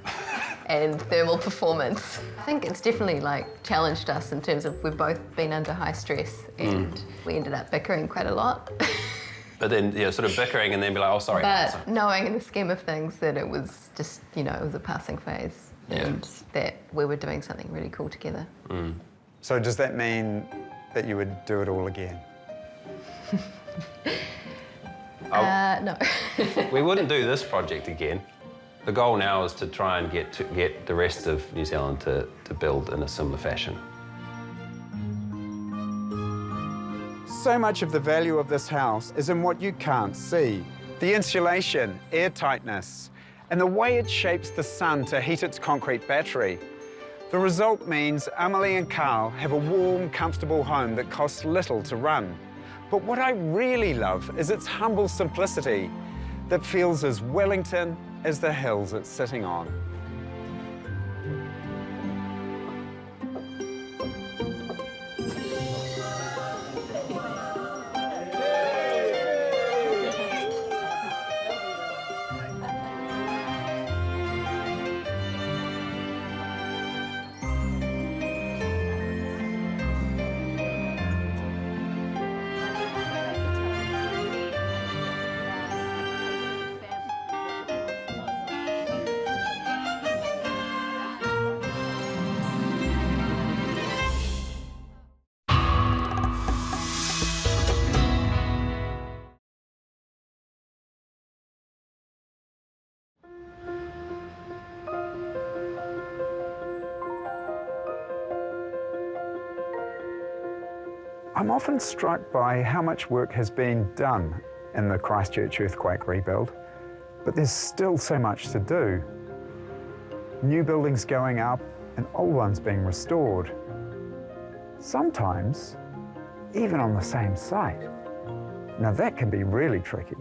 and thermal performance. I think it's definitely challenged us in terms of we've both been under high stress and we ended up bickering quite a lot. But then, sort of bickering and then be like, oh, sorry. But knowing in the scheme of things that it was just, it was a passing phase and that we were doing something really cool together. So does that mean that you would do it all again? No. We wouldn't do this project again. The goal now is to try and get the rest of New Zealand to build in a similar fashion. So much of the value of this house is in what you can't see. The insulation, airtightness, and the way it shapes the sun to heat its concrete battery. The result means Amelie and Karl have a warm, comfortable home that costs little to run. But what I really love is its humble simplicity that feels as Wellington as the hills it's sitting on. I'm often struck by how much work has been done in the Christchurch earthquake rebuild, but there's still so much to do. New buildings going up and old ones being restored. Sometimes, even on the same site. Now that can be really tricky.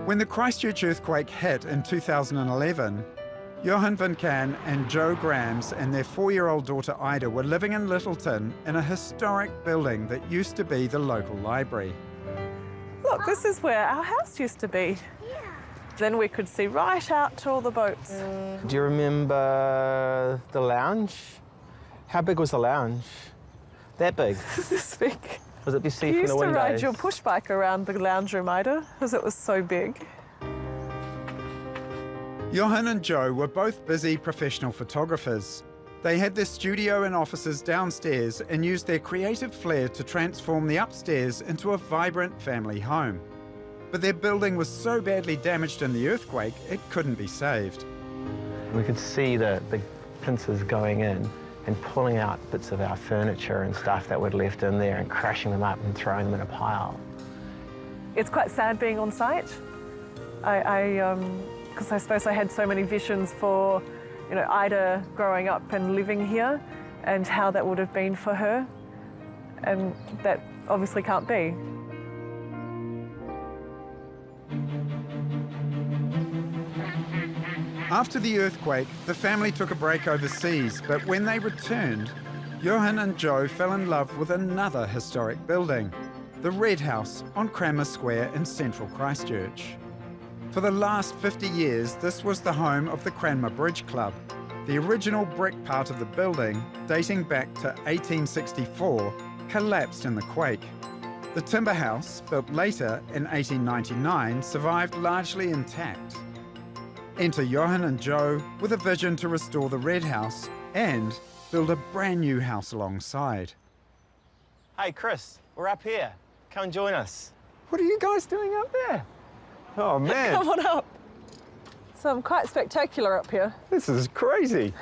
When the Christchurch earthquake hit in 2011, Johan van Can and Jo Grams and their 4-year-old daughter Ida were living in Littleton in a historic building that used to be the local library. Look, this is where our house used to be. Then we could see right out to all the boats. Do you remember the lounge? How big was the lounge? That big? This big. Was it you see You from the windows? used to ride your push bike around the lounge room, Ida, because it was so big. Johan and Jo were both busy professional photographers. They had their studio and offices downstairs and used their creative flair to transform the upstairs into a vibrant family home. But their building was so badly damaged in the earthquake, it couldn't be saved. We could see the pincers going in and pulling out bits of our furniture and stuff that we'd left in there and crashing them up and throwing them in a pile. It's quite sad being on site. Because I suppose I had so many visions for, you know, Ida growing up and living here and how that would have been for her. And that obviously can't be. After the earthquake, the family took a break overseas, but when they returned, Johan and Jo fell in love with another historic building, the Red House on Cranmer Square in central Christchurch. For the last 50 years, this was the home of the Cranmer Bridge Club. The original brick part of the building, dating back to 1864, collapsed in the quake. The timber house, built later in 1899, survived largely intact. Enter Johan and Jo with a vision to restore the Red House and build a brand new house alongside. Hey, Chris, we're up here. Come and join us. What are you guys doing up there? Oh, man. Come on up. So quite spectacular up here. This is crazy.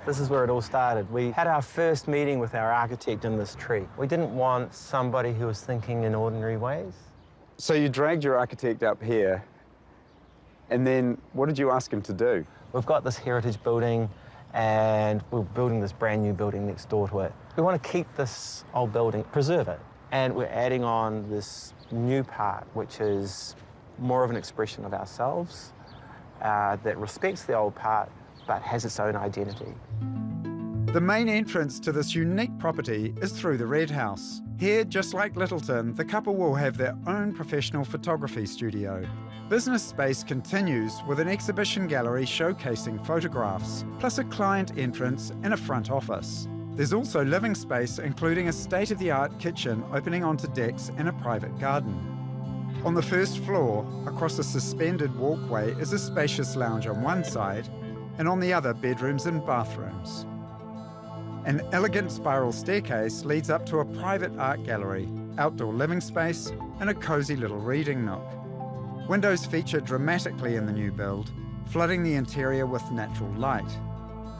This is where it all started. We had our first meeting with our architect in this tree. We didn't want somebody who was thinking in ordinary ways. So you dragged your architect up here, and then what did you ask him to do? We've got this heritage building, and we're building this brand new building next door to it. We want to keep this old building, preserve it, and we're adding on this new part, which is more of an expression of ourselves that respects the old part, but has its own identity. The main entrance to this unique property is through the Red House. Here, just like Littleton, the couple will have their own professional photography studio. Business space continues with an exhibition gallery showcasing photographs, plus a client entrance and a front office. There's also living space, including a state-of-the-art kitchen opening onto decks and a private garden. On the first floor, across a suspended walkway, is a spacious lounge on one side, and on the other, bedrooms and bathrooms. An elegant spiral staircase leads up to a private art gallery, outdoor living space, and a cosy little reading nook. Windows feature dramatically in the new build, flooding the interior with natural light.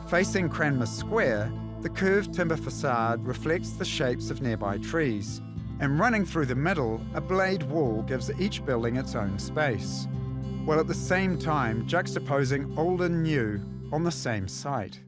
Facing Cranmer Square, the curved timber facade reflects the shapes of nearby trees, and running through the middle, a blade wall gives each building its own space, while at the same time juxtaposing old and new on the same site.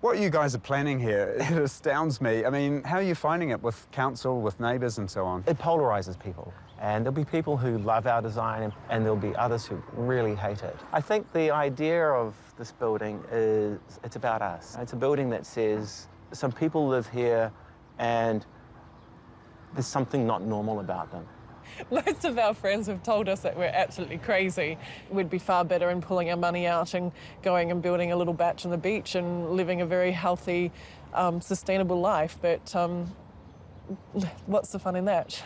What you guys are planning here, it astounds me. I mean, how are you finding it with council, with neighbours and so on? It polarises people, and there'll be people who love our design and there'll be others who really hate it. I think the idea of this building is it's about us. It's a building that says some people live here and there's something not normal about them. Most of our friends have told us that we're absolutely crazy. We'd be far better in pulling our money out and going and building a little batch on the beach and living a very healthy, sustainable life. But what's the fun in that?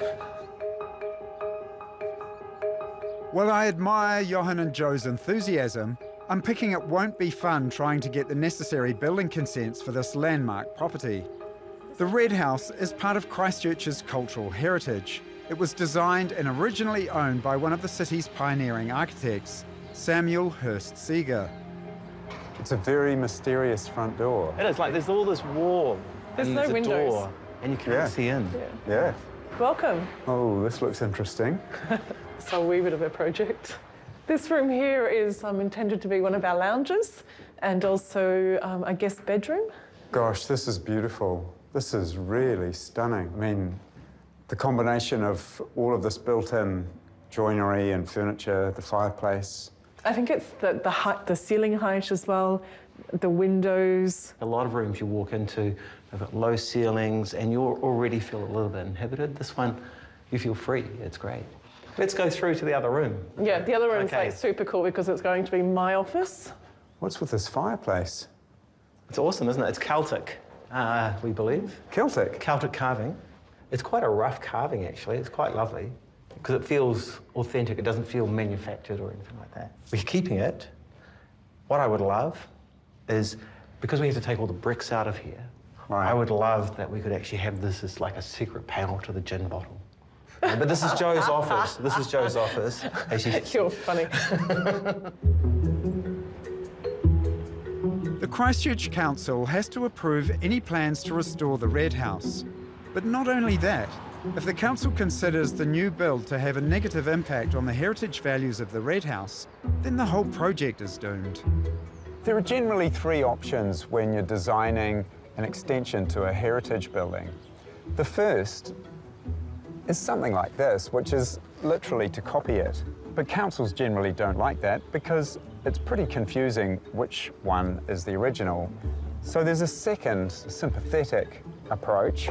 While I admire Johannes and Jo's enthusiasm, I'm picking it won't be fun trying to get the necessary building consents for this landmark property. The Red House is part of Christchurch's cultural heritage. It was designed and originally owned by one of the city's pioneering architects, Samuel Hurst Seeger. It's a very mysterious front door. It is, like there's all this wall. There's and no a windows. door, and you can't see in. Yeah. Welcome. Oh, this looks interesting. It's a wee bit of a project. This room here is intended to be one of our lounges and also a guest bedroom. Gosh, this is beautiful. This is really stunning. I mean, the combination of all of this built-in joinery and furniture, the fireplace. I think it's the height, the ceiling height as well, the windows. A lot of rooms you walk into have got low ceilings and you already feel a little bit inhibited. This one, you feel free. It's great. Let's go through to the other room. Yeah, the other room's like super cool because it's going to be my office. What's with this fireplace? It's awesome, isn't it? It's Celtic, we believe. Celtic? Celtic carving. It's quite a rough carving, actually. It's quite lovely because it feels authentic. It doesn't feel manufactured or anything like that. We're keeping it. What I would love is, because we have to take all the bricks out of here, I would love that we could actually have this as like a secret panel to the gin bottle. But this is Jo's office. This is Jo's office. You're funny. The Christchurch Council has to approve any plans to restore the Red House. But not only that, if the council considers the new build to have a negative impact on the heritage values of the Red House, then the whole project is doomed. There are generally three options when you're designing an extension to a heritage building. The first is something like this, which is literally to copy it. But councils generally don't like that because it's pretty confusing which one is the original. So there's a second, sympathetic approach,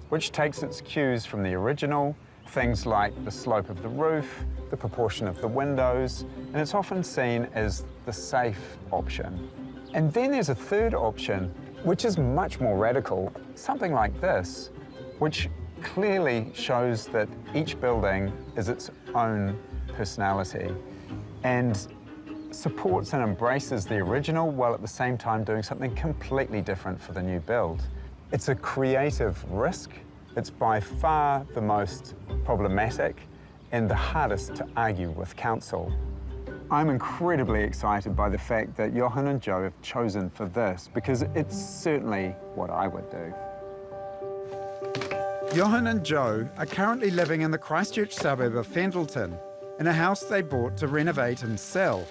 which takes its cues from the original, things like the slope of the roof, the proportion of the windows, and it's often seen as the safe option. And then there's a third option, which is much more radical, something like this, which clearly shows that each building is its own personality and supports and embraces the original while at the same time doing something completely different for the new build. It's a creative risk. It's by far the most problematic and the hardest to argue with council. I'm incredibly excited by the fact that Johannes and Jo have chosen for this because it's certainly what I would do. Johannes and Jo are currently living in the Christchurch suburb of Fendleton, in a house they bought to renovate and sell.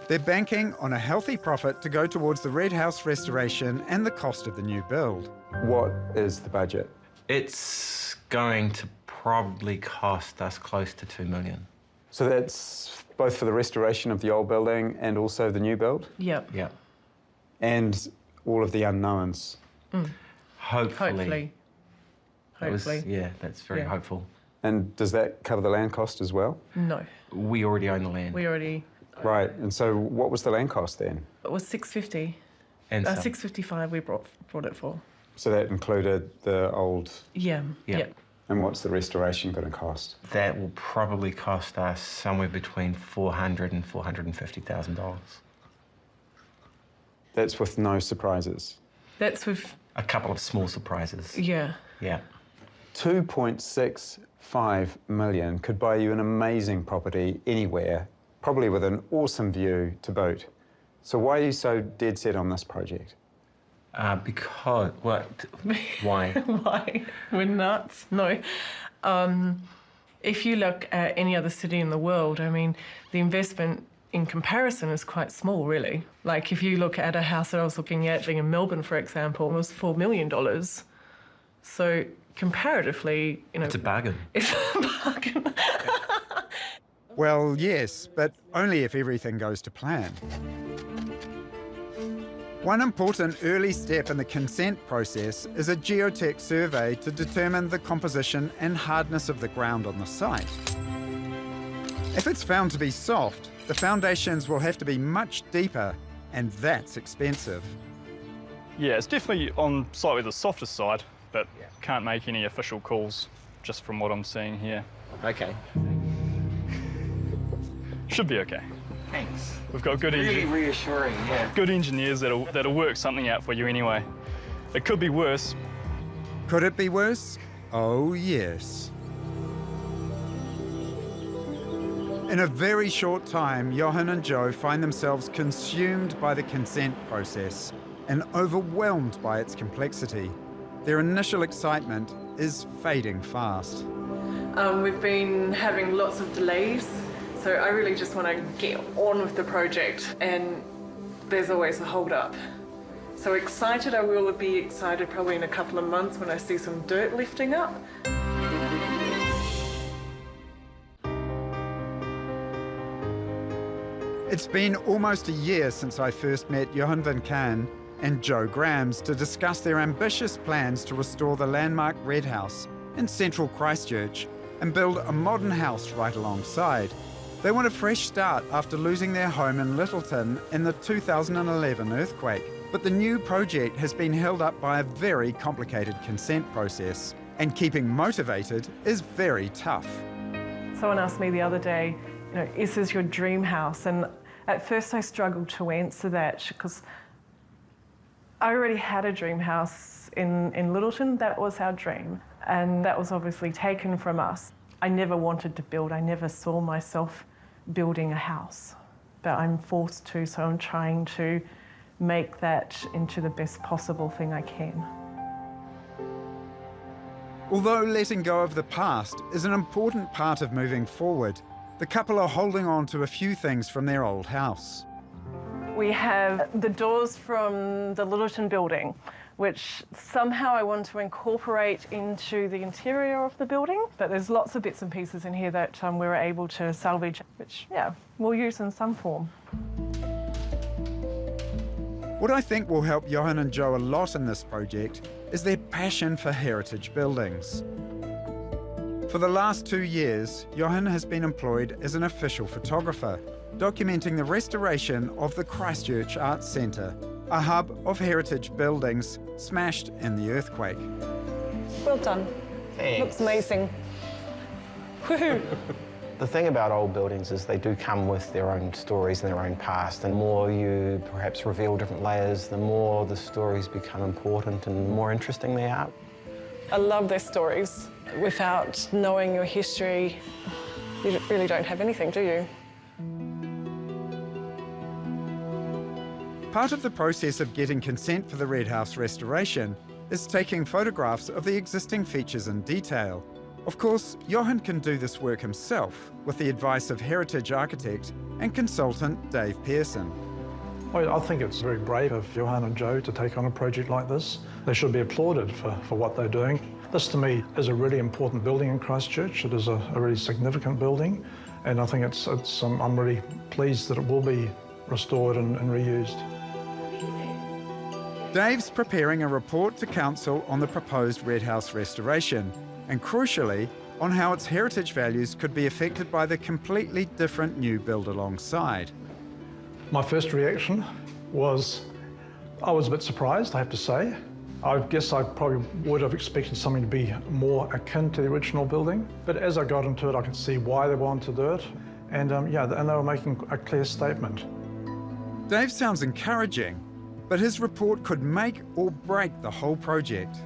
They're banking on a healthy profit to go towards the Red House restoration and the cost of the new build. What is the budget? It's going to probably cost us close to $2 million. So that's both for the restoration of the old building and also the new build? Yep. Yeah. And all of the unknowns? Hopefully. Hopefully. Yeah, that's very hopeful. And does that cover the land cost as well? No. We already own the land. We already... Right, and so what was the land cost then? It was $650. And some. $655 we brought it for. So that included the old... Yeah. And what's the restoration going to cost? That will probably cost us somewhere between $400,000 and $450,000. That's with no surprises? That's with... A couple of small surprises. Yeah. Yeah. 2.65 million could buy you an amazing property anywhere, probably with an awesome view to boot. So why are you so dead set on this project? Because, what? Why? Why? We're nuts? No. If you look at any other city in the world, I mean, the investment in comparison is quite small, really. Like, if you look at a house that I was looking at, being in Melbourne, for example, it was $4 million. So, comparatively, you know... It's a bargain. It's a bargain. Well, yes, but only if everything goes to plan. One important early step in the consent process is a geotech survey to determine the composition and hardness of the ground on the site. If it's found to be soft, the foundations will have to be much deeper, and that's expensive. Yeah, it's definitely on slightly the softer side, but can't make any official calls just from what I'm seeing here. Okay. should be okay. Thanks. We've got good Really reassuring, yeah. good engineers that'll work something out for you anyway. It could be worse. Could it be worse? Oh, yes. In a very short time, Johan and Jo find themselves consumed by the consent process and overwhelmed by its complexity. Their initial excitement is fading fast. We've been having lots of delays, so I really just want to get on with the project, and there's always a hold-up. So excited, I will be excited probably in a couple of months when I see some dirt lifting up. It's been almost a year since I first met Johan van Kaan and Jo Grams to discuss their ambitious plans to restore the landmark Red House in central Christchurch and build a modern house right alongside. They want a fresh start after losing their home in Littleton in the 2011 earthquake. But the new project has been held up by a very complicated consent process, and keeping motivated is very tough. Someone asked me the other day, is this your dream house? And at first I struggled to answer that because I already had a dream house in Littleton. That was our dream, and that was obviously taken from us. I never wanted to build. I never saw myself building a house, but I'm forced to, so I'm trying to make that into the best possible thing I can. Although letting go of the past is an important part of moving forward, the couple are holding on to a few things from their old house. We have the doors from the Littleton building, which somehow I want to incorporate into the interior of the building, but there's lots of bits and pieces in here that we were able to salvage, which, we'll use in some form. What I think will help Johan and Jo a lot in this project is their passion for heritage buildings. For the last 2 years, Johan has been employed as an official photographer, documenting the restoration of the Christchurch Arts Centre, a hub of heritage buildings smashed in the earthquake. Well done. Thanks. Looks amazing. Woohoo! The thing about old buildings is they do come with their own stories and their own past, and the more you perhaps reveal different layers, the more the stories become important and the more interesting they are. I love their stories. Without knowing your history, you really don't have anything, do you? Part of the process of getting consent for the Red House restoration is taking photographs of the existing features in detail. Of course, Johan can do this work himself with the advice of heritage architect and consultant Dave Pearson. I think it's very brave of Johan and Jo to take on a project like this. They should be applauded for what they're doing. This, to me, is a really important building in Christchurch. It is a really significant building, and I think I'm really pleased that it will be restored and reused. Dave's preparing a report to Council on the proposed Red House restoration, and crucially, on how its heritage values could be affected by the completely different new build alongside. My first reaction was, I was a bit surprised, I have to say. I guess I probably would have expected something to be more akin to the original building, but as I got into it, I could see why they wanted to do it, and and they were making a clear statement. Dave sounds encouraging, but his report could make or break the whole project.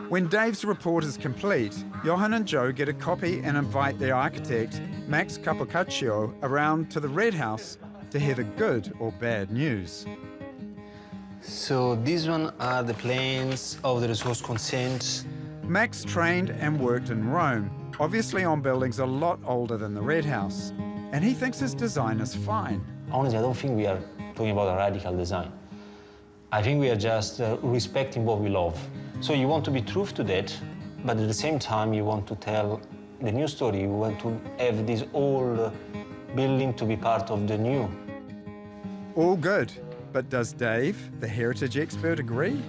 When Dave's report is complete, Johan and Jo get a copy and invite their architect, Max Capocaccio, around to the Red House to hear the good or bad news. So these one are the plans of the resource consent. Max trained and worked in Rome, obviously on buildings a lot older than the Red House, and he thinks his design is fine. Honestly, I don't think we are talking about a radical design. I think we are just respecting what we love. So you want to be true to that, but at the same time you want to tell the new story. You want to have this old building to be part of the new. All good, but does Dave, the heritage expert, agree?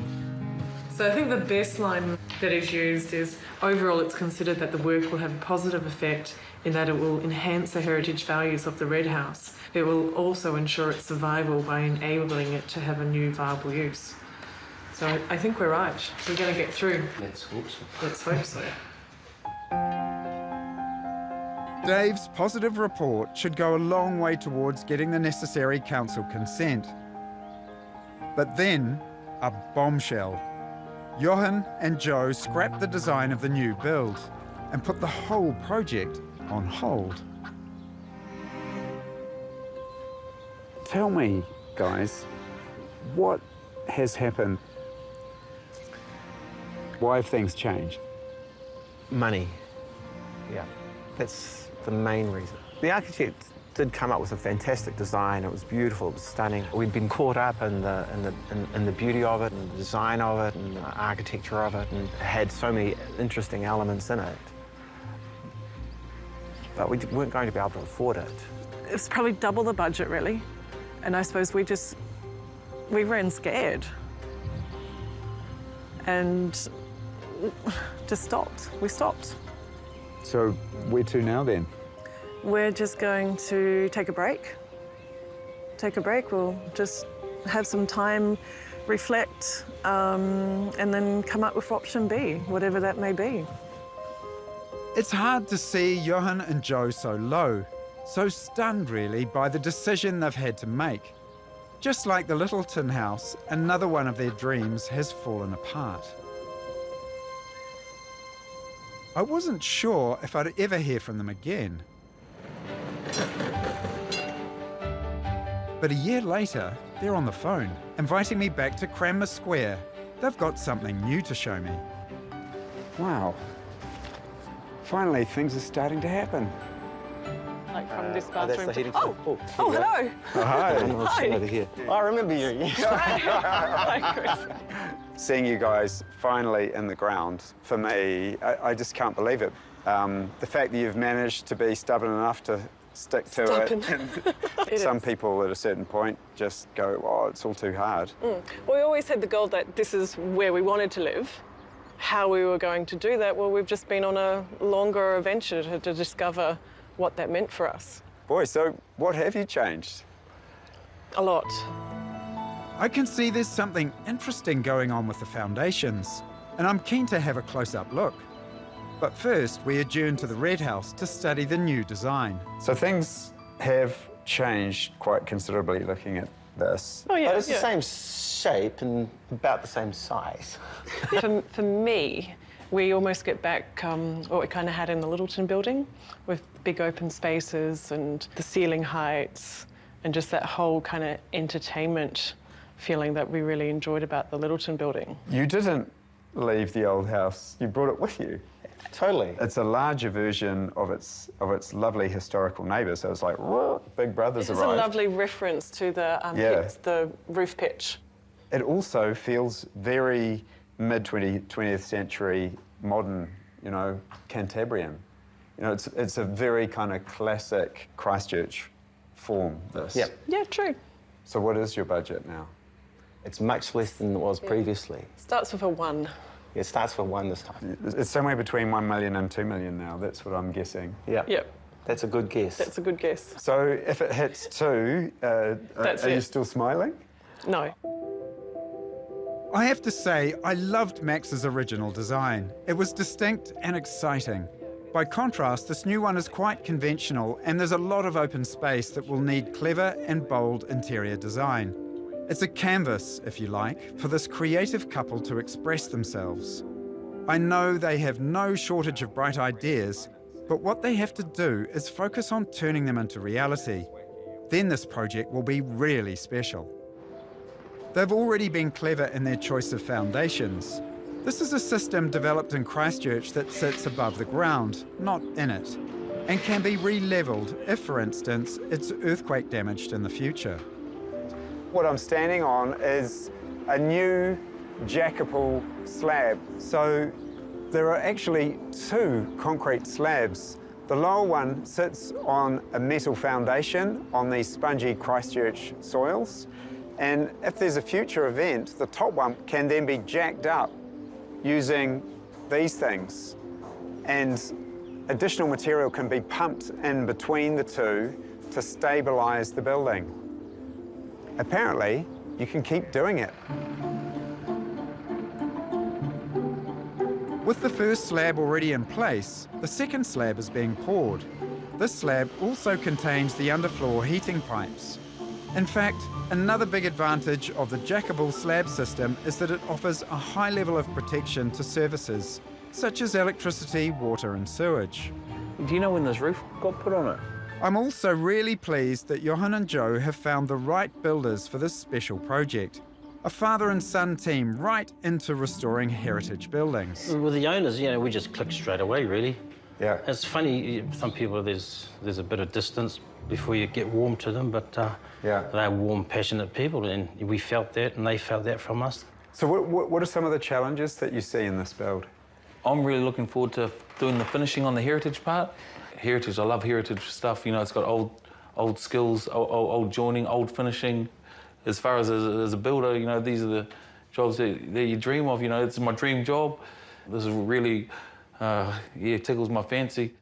So I think the best line that is used is, overall it's considered that the work will have a positive effect in that it will enhance the heritage values of the Red House. It will also ensure its survival by enabling it to have a new viable use. So I think we're right. We're going to get through. Let's hope so. Let's hope so. Dave's positive report should go a long way towards getting the necessary council consent. But then, a bombshell. Johan and Jo scrapped the design of the new build and put the whole project on hold. Tell me, guys, what has happened? Why have things changed? Money. Yeah, that's the main reason. The architect did come up with a fantastic design. It was beautiful, it was stunning. We'd been caught up in the beauty of it, and the design of it, and the architecture of it, and it had so many interesting elements in it. But we weren't going to be able to afford it. It's probably double the budget, really. And I suppose we ran scared. And just stopped. We stopped. So where to now then? We're just going to take a break. Take a break. We'll just have some time, reflect, and then come up with option B, whatever that may be. It's hard to see Johan and Jo so low, so stunned really by the decision they've had to make. Just like the little tin house, another one of their dreams has fallen apart. I wasn't sure if I'd ever hear from them again. But a year later, they're on the phone, inviting me back to Cranmer Square. They've got something new to show me. Wow. Finally, things are starting to happen. Like from this That's bathroom the to... heating Oh, system. hello. Hi. Hi. Over here. Oh, I remember you. Hi, Chris. Seeing you guys finally in the ground, for me, I just can't believe it. The fact that you've managed to be stubborn enough to stick to it. Some people at a certain point just go, oh, it's all too hard. Well, we always had the goal that this is where we wanted to live. How we were going to do that, well, we've just been on a longer adventure to discover what that meant for us. Boy, so what have you changed? A lot. I can see there's something interesting going on with the foundations, and I'm keen to have a close-up look. But first, we adjourn to the Red House to study the new design. So things have changed quite considerably looking at this. Oh, yeah. But it's the same shape and about the same size. For me, we almost get back what we kind of had in the Littleton building, with big open spaces and the ceiling heights and just that whole kind of entertainment feeling that we really enjoyed about the Littleton building. You didn't leave the old house, you brought it with you. Totally. It's a larger version of its lovely historical neighbour, so it's like, whoa, Big Brother's It's arrived. a lovely reference to the roof pitch. It also feels very mid-20th century modern, you know, Cantabrian. You know, it's a very kind of classic Christchurch form, this. Yep. Yeah, true. So what is your budget now? It's much less than it was previously. Starts with a 1. It starts with 1 this time. It's somewhere between 1 million and 2 million now, that's what I'm guessing. Yeah. Yep. That's a good guess. That's a good guess. So if it hits 2, are you still smiling? No. I have to say, I loved Max's original design. It was distinct and exciting. By contrast, this new one is quite conventional, and there's a lot of open space that will need clever and bold interior design. It's a canvas, if you like, for this creative couple to express themselves. I know they have no shortage of bright ideas, but what they have to do is focus on turning them into reality. Then this project will be really special. They've already been clever in their choice of foundations. This is a system developed in Christchurch that sits above the ground, not in it, and can be re-levelled if, for instance, it's earthquake damaged in the future. What I'm standing on is a new jackapple slab. So there are actually 2 concrete slabs. The lower one sits on a metal foundation on these spongy Christchurch soils. And if there's a future event, the top one can then be jacked up using these things. And additional material can be pumped in between the 2 to stabilise the building. Apparently, you can keep doing it. With the first slab already in place, the second slab is being poured. This slab also contains the underfloor heating pipes. In fact, another big advantage of the jackable slab system is that it offers a high level of protection to services, such as electricity, water and sewage. Do you know when this roof got put on it? I'm also really pleased that Johan and Jo have found the right builders for this special project. A father and son team right into restoring heritage buildings. With the owners, you know, we just click straight away, really. Yeah. It's funny, some people, there's a bit of distance before you get warm to them, but they're warm, passionate people, and we felt that, and they felt that from us. So what are some of the challenges that you see in this build? I'm really looking forward to doing the finishing on the heritage part. Heritage, I love heritage stuff, you know, it's got old skills, old joining, old finishing. As far as a builder, you know, these are the jobs that you dream of, you know, it's my dream job. This is really, tickles my fancy.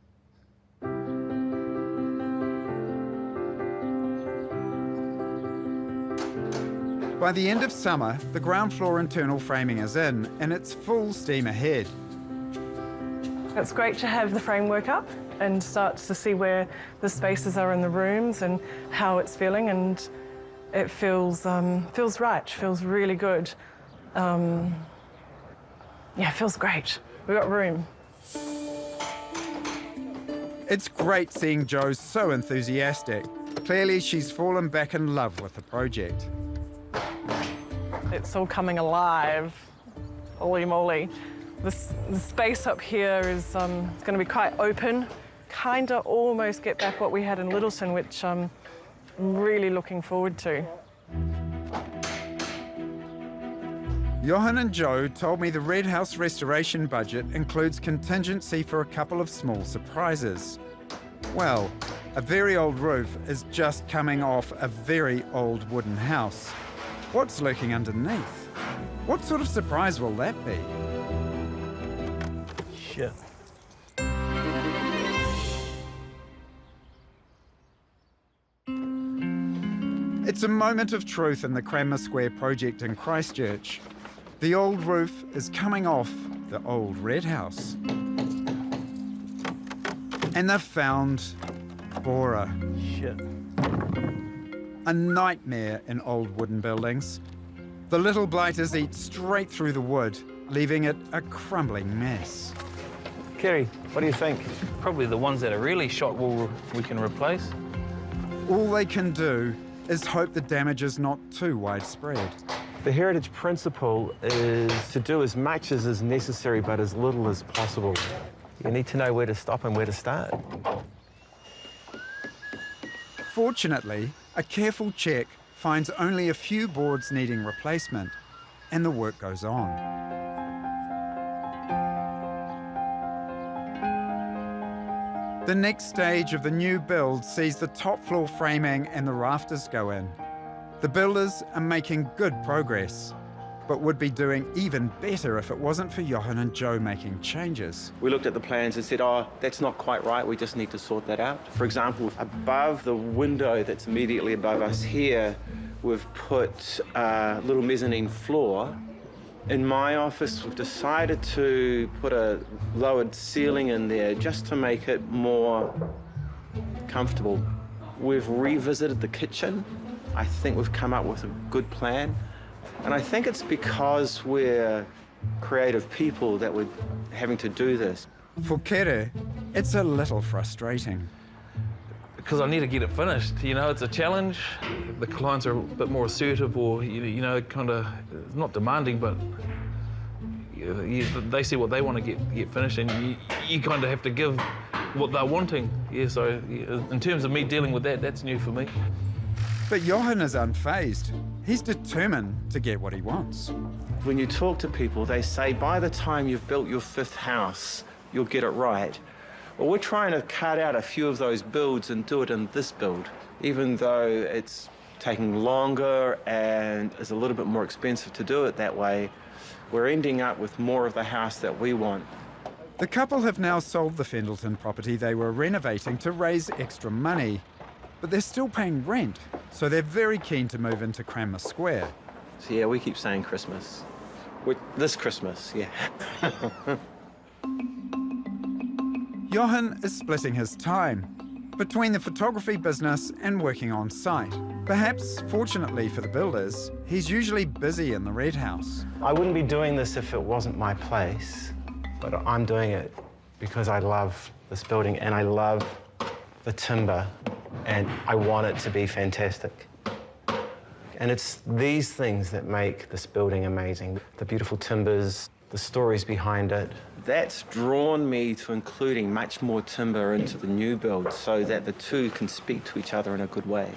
By the end of summer, the ground floor internal framing is in, and it's full steam ahead. It's great to have the framework up and start to see where the spaces are in the rooms and how it's feeling, and it feels right, feels really good. Yeah, it feels great. We've got room. It's great seeing Jo so enthusiastic. Clearly, she's fallen back in love with the project. It's all coming alive. Holy moly. The space up here is going to be quite open. Kind of almost get back what we had in Littleton, which I'm really looking forward to. Johan and Jo told me the Red House restoration budget includes contingency for a couple of small surprises. Well, a very old roof is just coming off a very old wooden house. What's lurking underneath? What sort of surprise will that be? Shit. It's a moment of truth in the Cranmer Square project in Christchurch. The old roof is coming off the old red house. And they've found Bora. Shit. A nightmare in old wooden buildings. The little blighters eat straight through the wood, leaving it a crumbling mess. Kerry, what do you think? Probably the ones that are really shot we can replace. All they can do is hope the damage is not too widespread. The heritage principle is to do as much as is necessary, but as little as possible. You need to know where to stop and where to start. Fortunately, a careful check finds only a few boards needing replacement, and the work goes on. The next stage of the new build sees the top floor framing and the rafters go in. The builders are making good progress, but would be doing even better if it wasn't for Johan and Jo making changes. We looked at the plans and said, oh, that's not quite right, we just need to sort that out. For example, above the window that's immediately above us here, we've put a little mezzanine floor. In my office, we've decided to put a lowered ceiling in there just to make it more comfortable. We've revisited the kitchen. I think we've come up with a good plan. And I think it's because we're creative people that we're having to do this. For Kere, it's a little frustrating. Because I need to get it finished, you know, it's a challenge. The clients are a bit more assertive or, you know, kind of, not demanding, but they see what they want to get finished and you kind of have to give what they're wanting. Yeah, so in terms of me dealing with that, that's new for me. But Johan is unfazed. He's determined to get what he wants. When you talk to people, they say, by the time you've built your 5th house, you'll get it right. Well, we're trying to cut out a few of those builds and do it in this build, even though it's taking longer and is a little bit more expensive to do it that way. We're ending up with more of the house that we want. The couple have now sold the Fendleton property they were renovating to raise extra money. But they're still paying rent, so they're very keen to move into Cranmer Square. So yeah, we keep saying Christmas. This Christmas, yeah. Johan is splitting his time between the photography business and working on site. Perhaps, fortunately for the builders, he's usually busy in the Red House. I wouldn't be doing this if it wasn't my place, but I'm doing it because I love this building and I love the timber and I want it to be fantastic. And it's these things that make this building amazing. The beautiful timbers, the stories behind it. That's drawn me to including much more timber into the new build so that the two can speak to each other in a good way.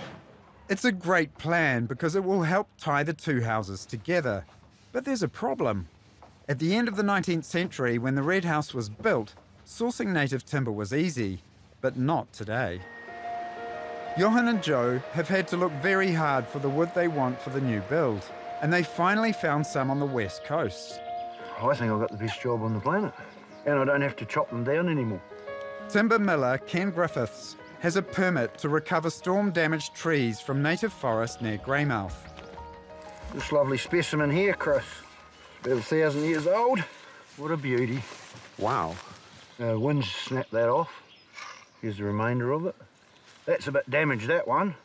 It's a great plan because it will help tie the two houses together. But there's a problem. At the end of the 19th century, when the Red House was built, sourcing native timber was easy, but not today. Johan and Jo have had to look very hard for the wood they want for the new build, and they finally found some on the west coast. I think I've got the best job on the planet, and I don't have to chop them down anymore. Timber miller Ken Griffiths has a permit to recover storm-damaged trees from native forest near Greymouth. This lovely specimen here, Chris, about 1,000 years old. What a beauty. Wow. Winds snapped that off. Here's the remainder of it. That's a bit damaged, that one,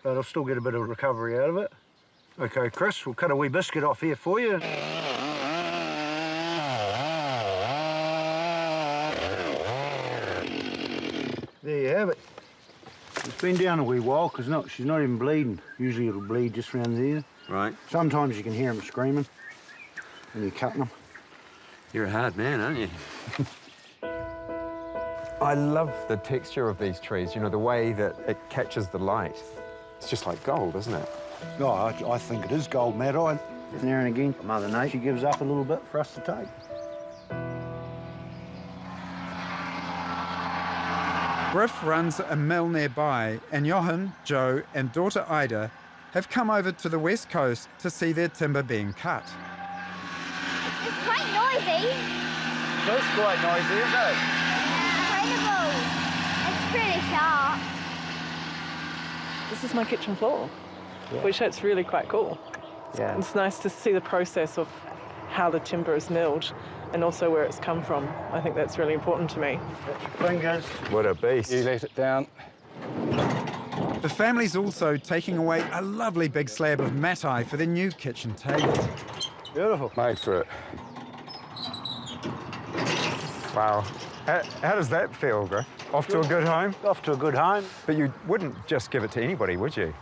but I'll still get a bit of recovery out of it. Okay, Chris, we'll cut a wee biscuit off here for you. There you have it. It's been down a wee while because she's not even bleeding. Usually it'll bleed just around there. Right. Sometimes you can hear them screaming when you're cutting them. You're a hard man, aren't you? I love the texture of these trees, you know, the way that it catches the light. It's just like gold, isn't it? Oh, I think it is gold, Matt. Now and again, Mother Nature gives up a little bit for us to take. Griff runs a mill nearby, and Johan, Jo, and daughter Ida have come over to the west coast to see their timber being cut. It's quite noisy. It's quite noisy, isn't it? Incredible. It's pretty sharp. This is my kitchen floor, which is really quite cool. Yeah. It's nice to see the process of how the timber is milled and also where it's come from. I think that's really important to me. Fingers. What a beast. You let it down. The family's also taking away a lovely big slab of matai for their new kitchen table. Beautiful. Made for it. Wow. How does that feel, Griff? Off to a good home? Off to a good home. But you wouldn't just give it to anybody, would you?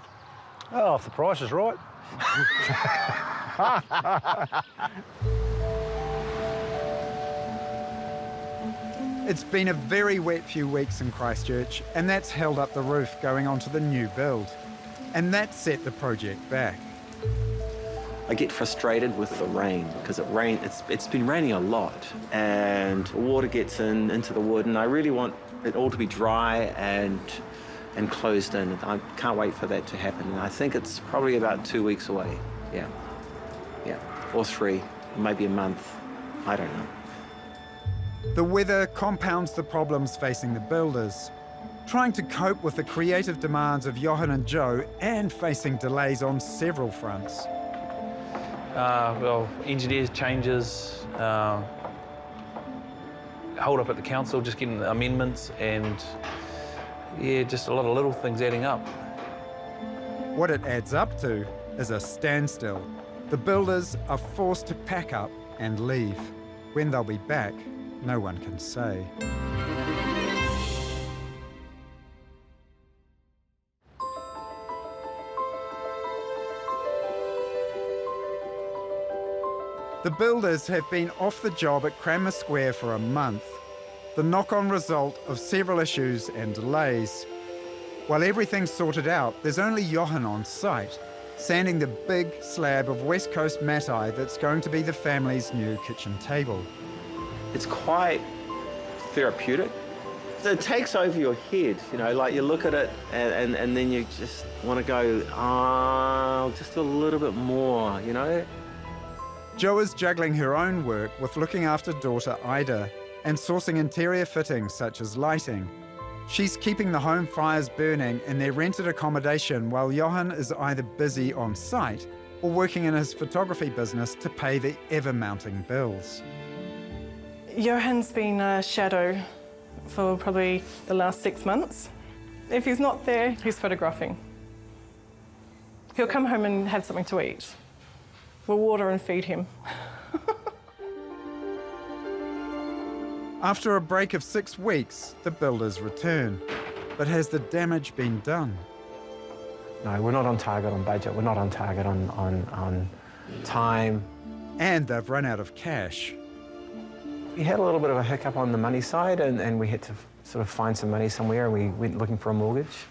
Oh, if the price is right. It's been a very wet few weeks in Christchurch, and that's held up the roof going onto the new build. And that set the project back. I get frustrated with the rain because it's been raining a lot and water gets into the wood, and I really want it all to be dry and closed in. I can't wait for that to happen. And I think it's probably about 2 weeks away. Yeah, or 3, maybe a month. I don't know. The weather compounds the problems facing the builders, trying to cope with the creative demands of Johan and Jo and facing delays on several fronts. Well, engineers changes, hold up at the council, just getting amendments, and yeah, just a lot of little things adding up. What it adds up to is a standstill. The builders are forced to pack up and leave. When they'll be back, no one can say. The builders have been off the job at Cranmer Square for a month, the knock-on result of several issues and delays. While everything's sorted out, there's only Johan on site, sanding the big slab of West Coast matai that's going to be the family's new kitchen table. It's quite therapeutic. It takes over your head, you know, like you look at it and then you just want to go, oh, just a little bit more, you know? Jo is juggling her own work with looking after daughter Ida and sourcing interior fittings such as lighting. She's keeping the home fires burning in their rented accommodation while Johan is either busy on site or working in his photography business to pay the ever-mounting bills. Johan's been a shadow for probably the last 6 months. If he's not there, he's photographing. He'll come home and have something to eat. We'll water and feed him. After a break of 6 weeks, the builders return. But has the damage been done? No, we're not on target on budget. We're not on target on time. And they've run out of cash. We had a little bit of a hiccup on the money side, and we had to sort of find some money somewhere, and we went looking for a mortgage.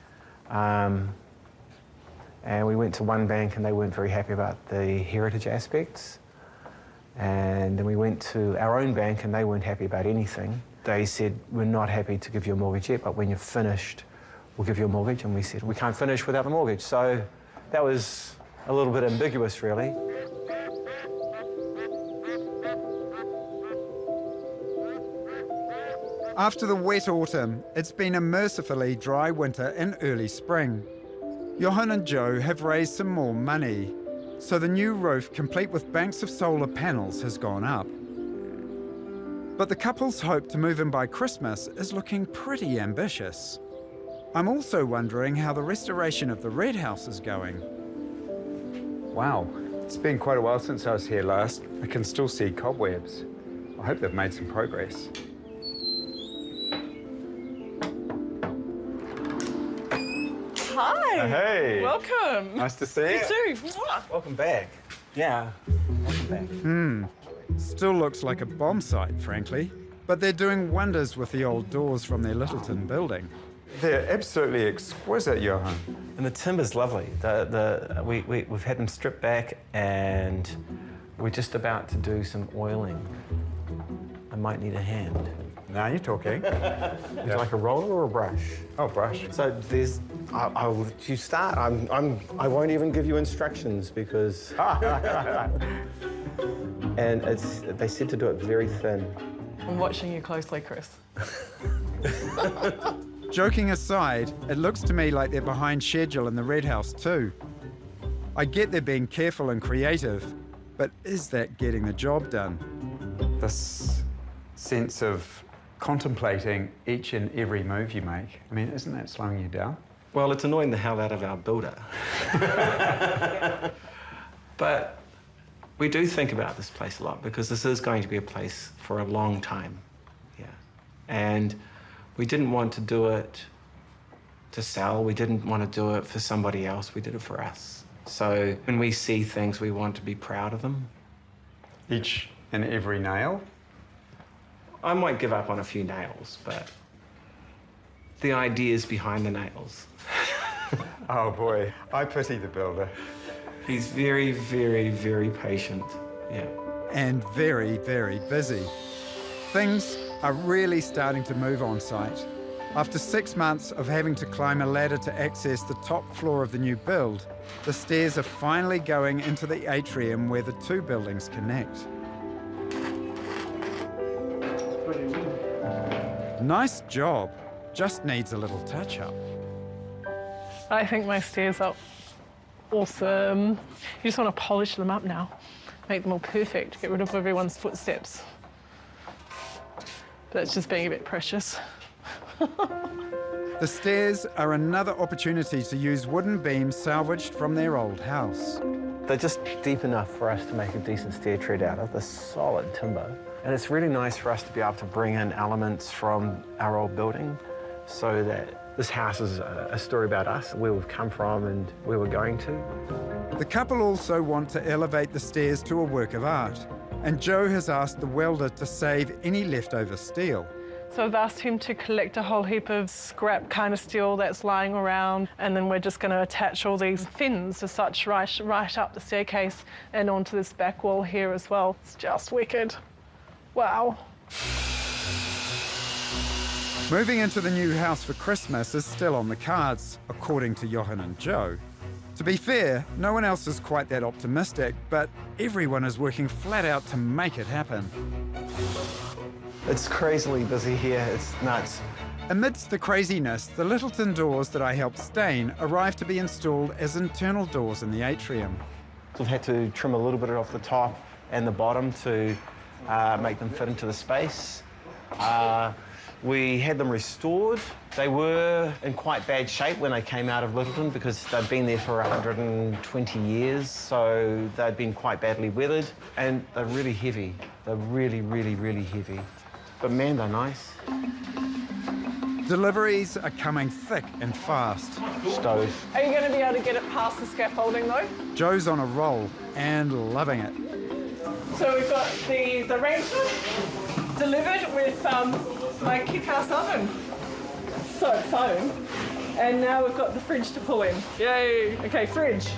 And we went to one bank, and they weren't very happy about the heritage aspects. And then we went to our own bank, and they weren't happy about anything. They said, we're not happy to give you a mortgage yet, but when you're finished, we'll give you a mortgage. And we said, we can't finish without the mortgage. So that was a little bit ambiguous, really. After the wet autumn, it's been a mercifully dry winter and early spring. Johannes and Jo have raised some more money, so the new roof, complete with banks of solar panels, has gone up. But the couple's hope to move in by Christmas is looking pretty ambitious. I'm also wondering how the restoration of the red house is going. Wow, it's been quite a while since I was here last. I can still see cobwebs. I hope they've made some progress. Hi. Hey. Welcome. Nice to see you. You too. Welcome back. Yeah, welcome back. Still looks like a bomb site, frankly. But they're doing wonders with the old doors from their Littleton building. They're absolutely exquisite, Johan. And the timber's lovely. We've had them stripped back, and we're just about to do some oiling. I might need a hand. Now you're talking. Would you like a roller or a brush? Oh, brush. So there's. I'll let you start. I won't even give you instructions because. And they said to do it very thin. I'm watching you closely, Chris. Joking aside, it looks to me like they're behind schedule in the red house too. I get they're being careful and creative, but is that getting the job done? This sense of contemplating each and every move you make, I mean, isn't that slowing you down? Well, it's annoying the hell out of our builder. But we do think about this place a lot because this is going to be a place for a long time. Yeah. And we didn't want to do it to sell. We didn't want to do it for somebody else. We did it for us. So when we see things, we want to be proud of them. Each and every nail? I might give up on a few nails, but the ideas behind the nails. Oh boy, I pity the builder. He's very, very, very patient, yeah. And very, very busy. Things are really starting to move on site. After 6 months of having to climb a ladder to access the top floor of the new build, the stairs are finally going into the atrium where the two buildings connect. Nice job. Just needs a little touch-up. I think my stairs are awesome. You just want to polish them up now, make them all perfect, get rid of everyone's footsteps. But it's just being a bit precious. The stairs are another opportunity to use wooden beams salvaged from their old house. They're just deep enough for us to make a decent stair tread out of. They're solid timber. And it's really nice for us to be able to bring in elements from our old building so that this house is a story about us, where we've come from and where we're going to. The couple also want to elevate the stairs to a work of art, and Jo has asked the welder to save any leftover steel. So I've asked him to collect a whole heap of scrap kind of steel that's lying around, and then we're just going to attach all these fins as such right up the staircase and onto this back wall here as well. It's just wicked. Wow. Moving into the new house for Christmas is still on the cards, according to Johannes and Jo. To be fair, no one else is quite that optimistic, but everyone is working flat out to make it happen. It's crazily busy here, it's nuts. Amidst the craziness, the Littleton doors that I helped stain arrived to be installed as internal doors in the atrium. So we've had to trim a little bit off the top and the bottom to make them fit into the space. We had them restored. They were in quite bad shape when they came out of Littleton because they'd been there for 120 years, so they'd been quite badly weathered, and they're really heavy. They're really, really, really heavy. But man, they're nice. Deliveries are coming thick and fast. Stove. Are you going to be able to get it past the scaffolding though? Jo's on a roll and loving it. So we've got the rancher delivered with my kick-ass oven. So exciting. And now we've got the fridge to pull in. Yay! Okay, fridge.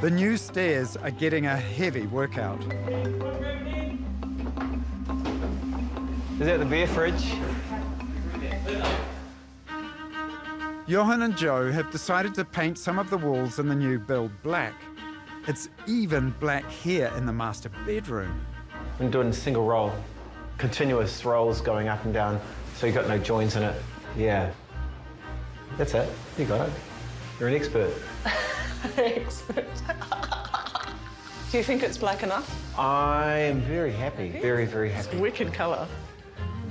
The new stairs are getting a heavy workout. Is that the beer fridge? Johan and Jo have decided to paint some of the walls in the new build black. It's even black here in the master bedroom. I'm doing single roll, continuous rolls going up and down, so you've got no joints in it. Yeah. That's it. You got it. You're an expert. Expert. Do you think it's black enough? I am very happy. Very, very happy. It's a wicked colour.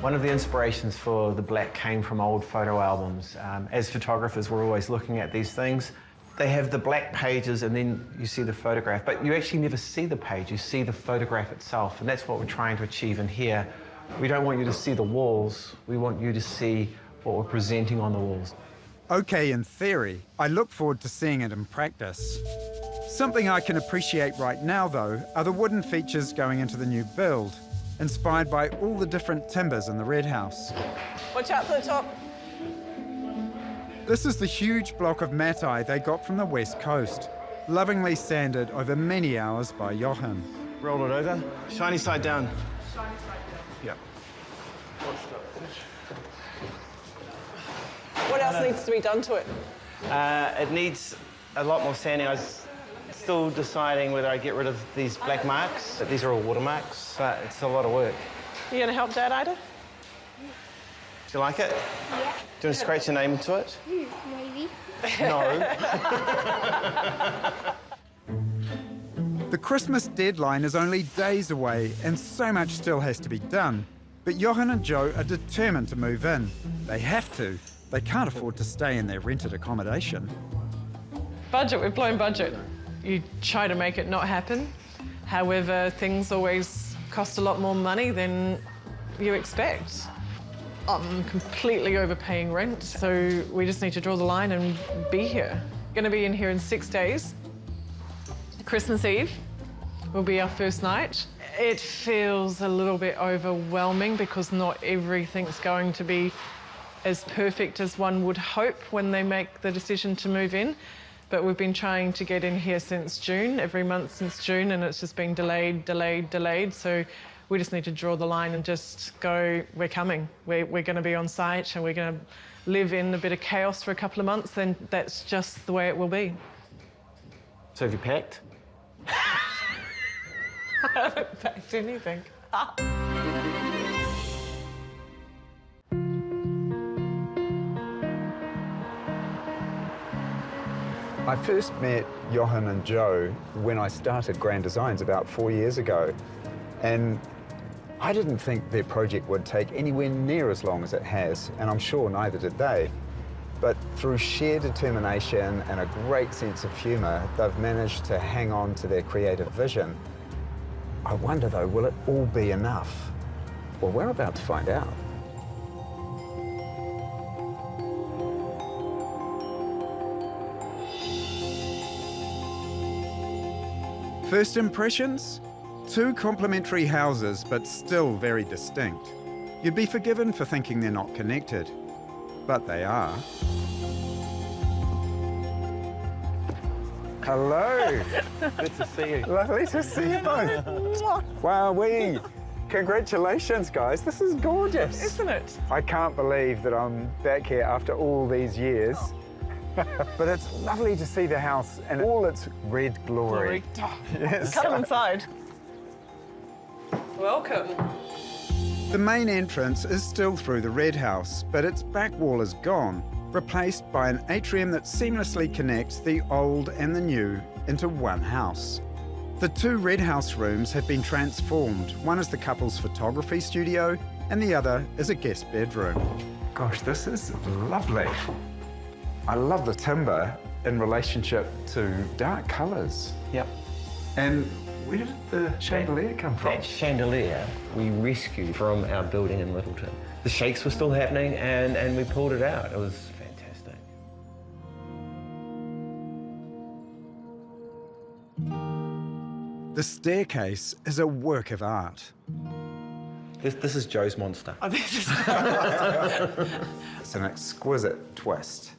One of the inspirations for the black came from old photo albums. As photographers, we're always looking at these things. They have the black pages and then you see the photograph, but you actually never see the page, you see the photograph itself, and that's what we're trying to achieve in here. We don't want you to see the walls, we want you to see what we're presenting on the walls. Okay, in theory, I look forward to seeing it in practice. Something I can appreciate right now, though, are the wooden features going into the new build, inspired by all the different timbers in the red house. Watch out for the top. This is the huge block of matai they got from the west coast, lovingly sanded over many hours by Johan. Roll it over, shiny side down. Shiny side down. Yep. What else needs to be done to it? It needs a lot more sanding. I was still deciding whether I get rid of these black marks. These are all watermarks, but it's a lot of work. You going to help Dad, Ida? Do you like it? Yeah. Do you want to scratch your name into it? Maybe. No. The Christmas deadline is only days away and so much still has to be done. But Johan and Jo are determined to move in. They have to. They can't afford to stay in their rented accommodation. Budget, we've blown budget. You try to make it not happen. However, things always cost a lot more money than you expect. I'm completely overpaying rent, so we just need to draw the line and be here. Going to be in here in 6 days. Christmas Eve will be our first night. It feels a little bit overwhelming because not everything's going to be as perfect as one would hope when they make the decision to move in. But we've been trying to get in here since June, every month since June, and it's just been delayed, delayed, delayed. So we just need to draw the line and just go, we're coming. We're going to be on site and we're going to live in a bit of chaos for a couple of months, then that's just the way it will be. So have you packed? I haven't packed anything. I first met Johan and Jo when I started Grand Designs about 4 years ago, and I didn't think their project would take anywhere near as long as it has, and I'm sure neither did they. But through sheer determination and a great sense of humour, they've managed to hang on to their creative vision. I wonder though, will it all be enough? Well, we're about to find out. First impressions? Two complementary houses, but still very distinct. You'd be forgiven for thinking they're not connected, but they are. Hello. Good to see you. Lovely to see you both. Wowee. Congratulations, guys. This is gorgeous. Isn't it? I can't believe that I'm back here after all these years. But it's lovely to see the house in all its red glory. Yes. Come inside. Welcome. The main entrance is still through the red house, but its back wall is gone, replaced by an atrium that seamlessly connects the old and the new into one house. The two red house rooms have been transformed. One is the couple's photography studio, and the other is a guest bedroom. Gosh, this is lovely. I love the timber in relationship to dark colours. Yep. And where did the chandelier come from? That chandelier we rescued from our building in Littleton. The shakes were still happening and we pulled it out. It was fantastic. The staircase is a work of art. This is Joe's monster. It's an exquisite twist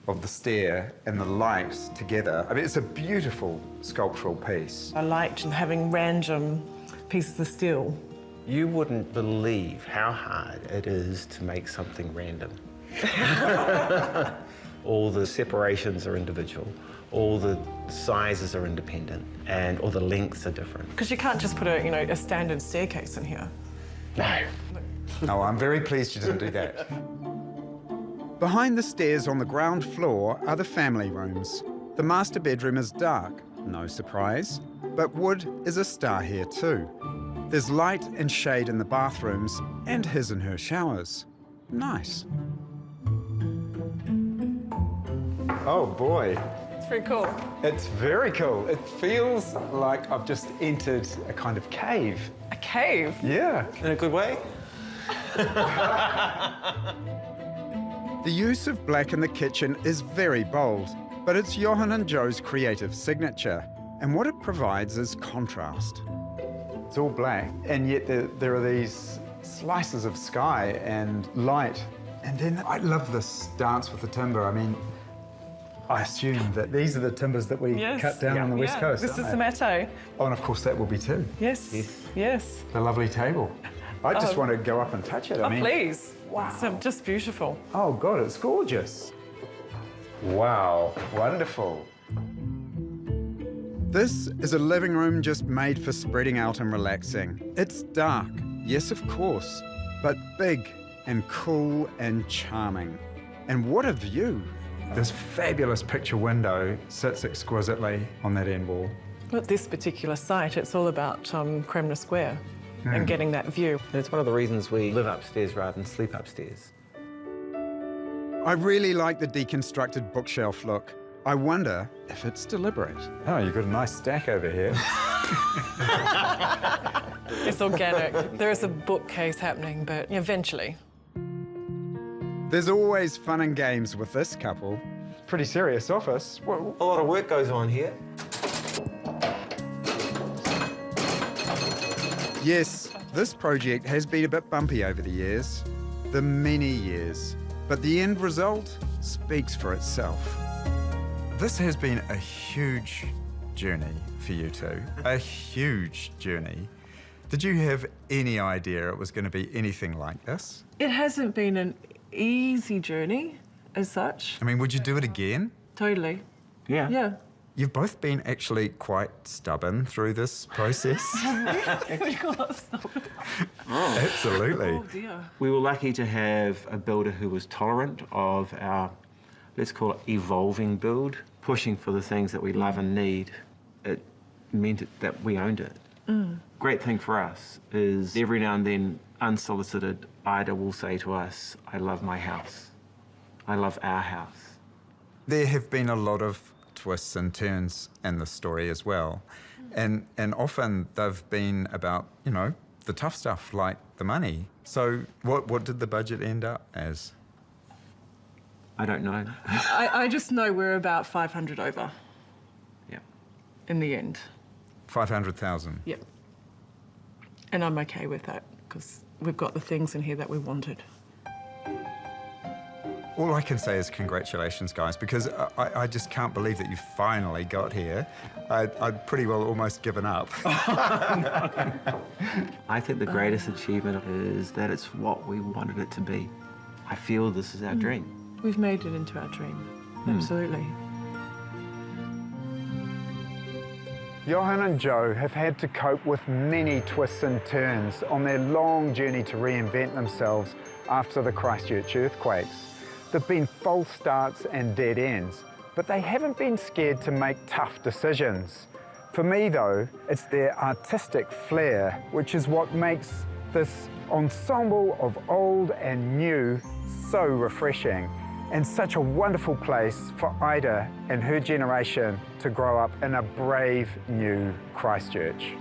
of the stair and the light together. I mean, it's a beautiful sculptural piece. I liked having random pieces of steel. You wouldn't believe how hard it is to make something random. All the separations are individual, all the sizes are independent, and all the lengths are different. Because you can't just put a standard staircase in here. No. Oh, I'm very pleased you didn't do that. Behind the stairs on the ground floor are the family rooms. The master bedroom is dark, no surprise, but wood is a star here too. There's light and shade in the bathrooms and his and her showers. Nice. Oh boy. It's pretty cool. It's very cool. It feels like I've just entered a kind of cave. A cave? Yeah. In a good way? The use of black in the kitchen is very bold, but it's Johannes and Jo's creative signature, and what it provides is contrast. It's all black, and yet there are these slices of sky and light. And then I love this dance with the timber. I mean, I assume that these are the timbers that we cut down on the West Coast. This is the matto. Oh, and of course that will be too. Yes. Yes. The lovely table. I just want to go up and touch it. I mean, please. Wow. It's just beautiful. Oh, God, it's gorgeous. Wow, wonderful. This is a living room just made for spreading out and relaxing. It's dark, yes, of course, but big and cool and charming. And what a view. This fabulous picture window sits exquisitely on that end wall. At this particular site, it's all about Cranmer Square and getting that view. And it's one of the reasons we live upstairs rather than sleep upstairs. I really like the deconstructed bookshelf look. I wonder if it's deliberate. Oh, you've got a nice stack over here. It's organic. There is a bookcase happening, but eventually. There's always fun and games with this couple. Pretty serious office. A lot of work goes on here. Yes, this project has been a bit bumpy over the years, the many years, but the end result speaks for itself. This has been a huge journey for you two, a huge journey. Did you have any idea it was going to be anything like this? It hasn't been an easy journey as such. I mean, would you do it again? Totally. Yeah. Yeah. You've both been actually quite stubborn through this process. Absolutely. Oh, dear. We were lucky to have a builder who was tolerant of our, let's call it, evolving build, pushing for the things that we love and need. It meant that we owned it. Great thing for us is every now and then, unsolicited, Ida will say to us, I love my house. I love our house. There have been a lot of twists and turns in the story as well. And often they've been about, you know, the tough stuff like the money. So what did the budget end up as? I don't know. I just know we're about 500 over. Yeah. In the end. 500,000? Yep. And I'm okay with that because we've got the things in here that we wanted. All I can say is congratulations, guys, because I just can't believe that you finally got here. I'd pretty well almost given up. I think the greatest achievement is that it's what we wanted it to be. I feel this is our dream. We've made it into our dream. Absolutely. Johannes and Jo have had to cope with many twists and turns on their long journey to reinvent themselves after the Christchurch earthquakes. There've been false starts and dead ends, but they haven't been scared to make tough decisions. For me, though, it's their artistic flair, which is what makes this ensemble of old and new, so refreshing, and such a wonderful place for Ida and her generation to grow up in a brave new Christchurch.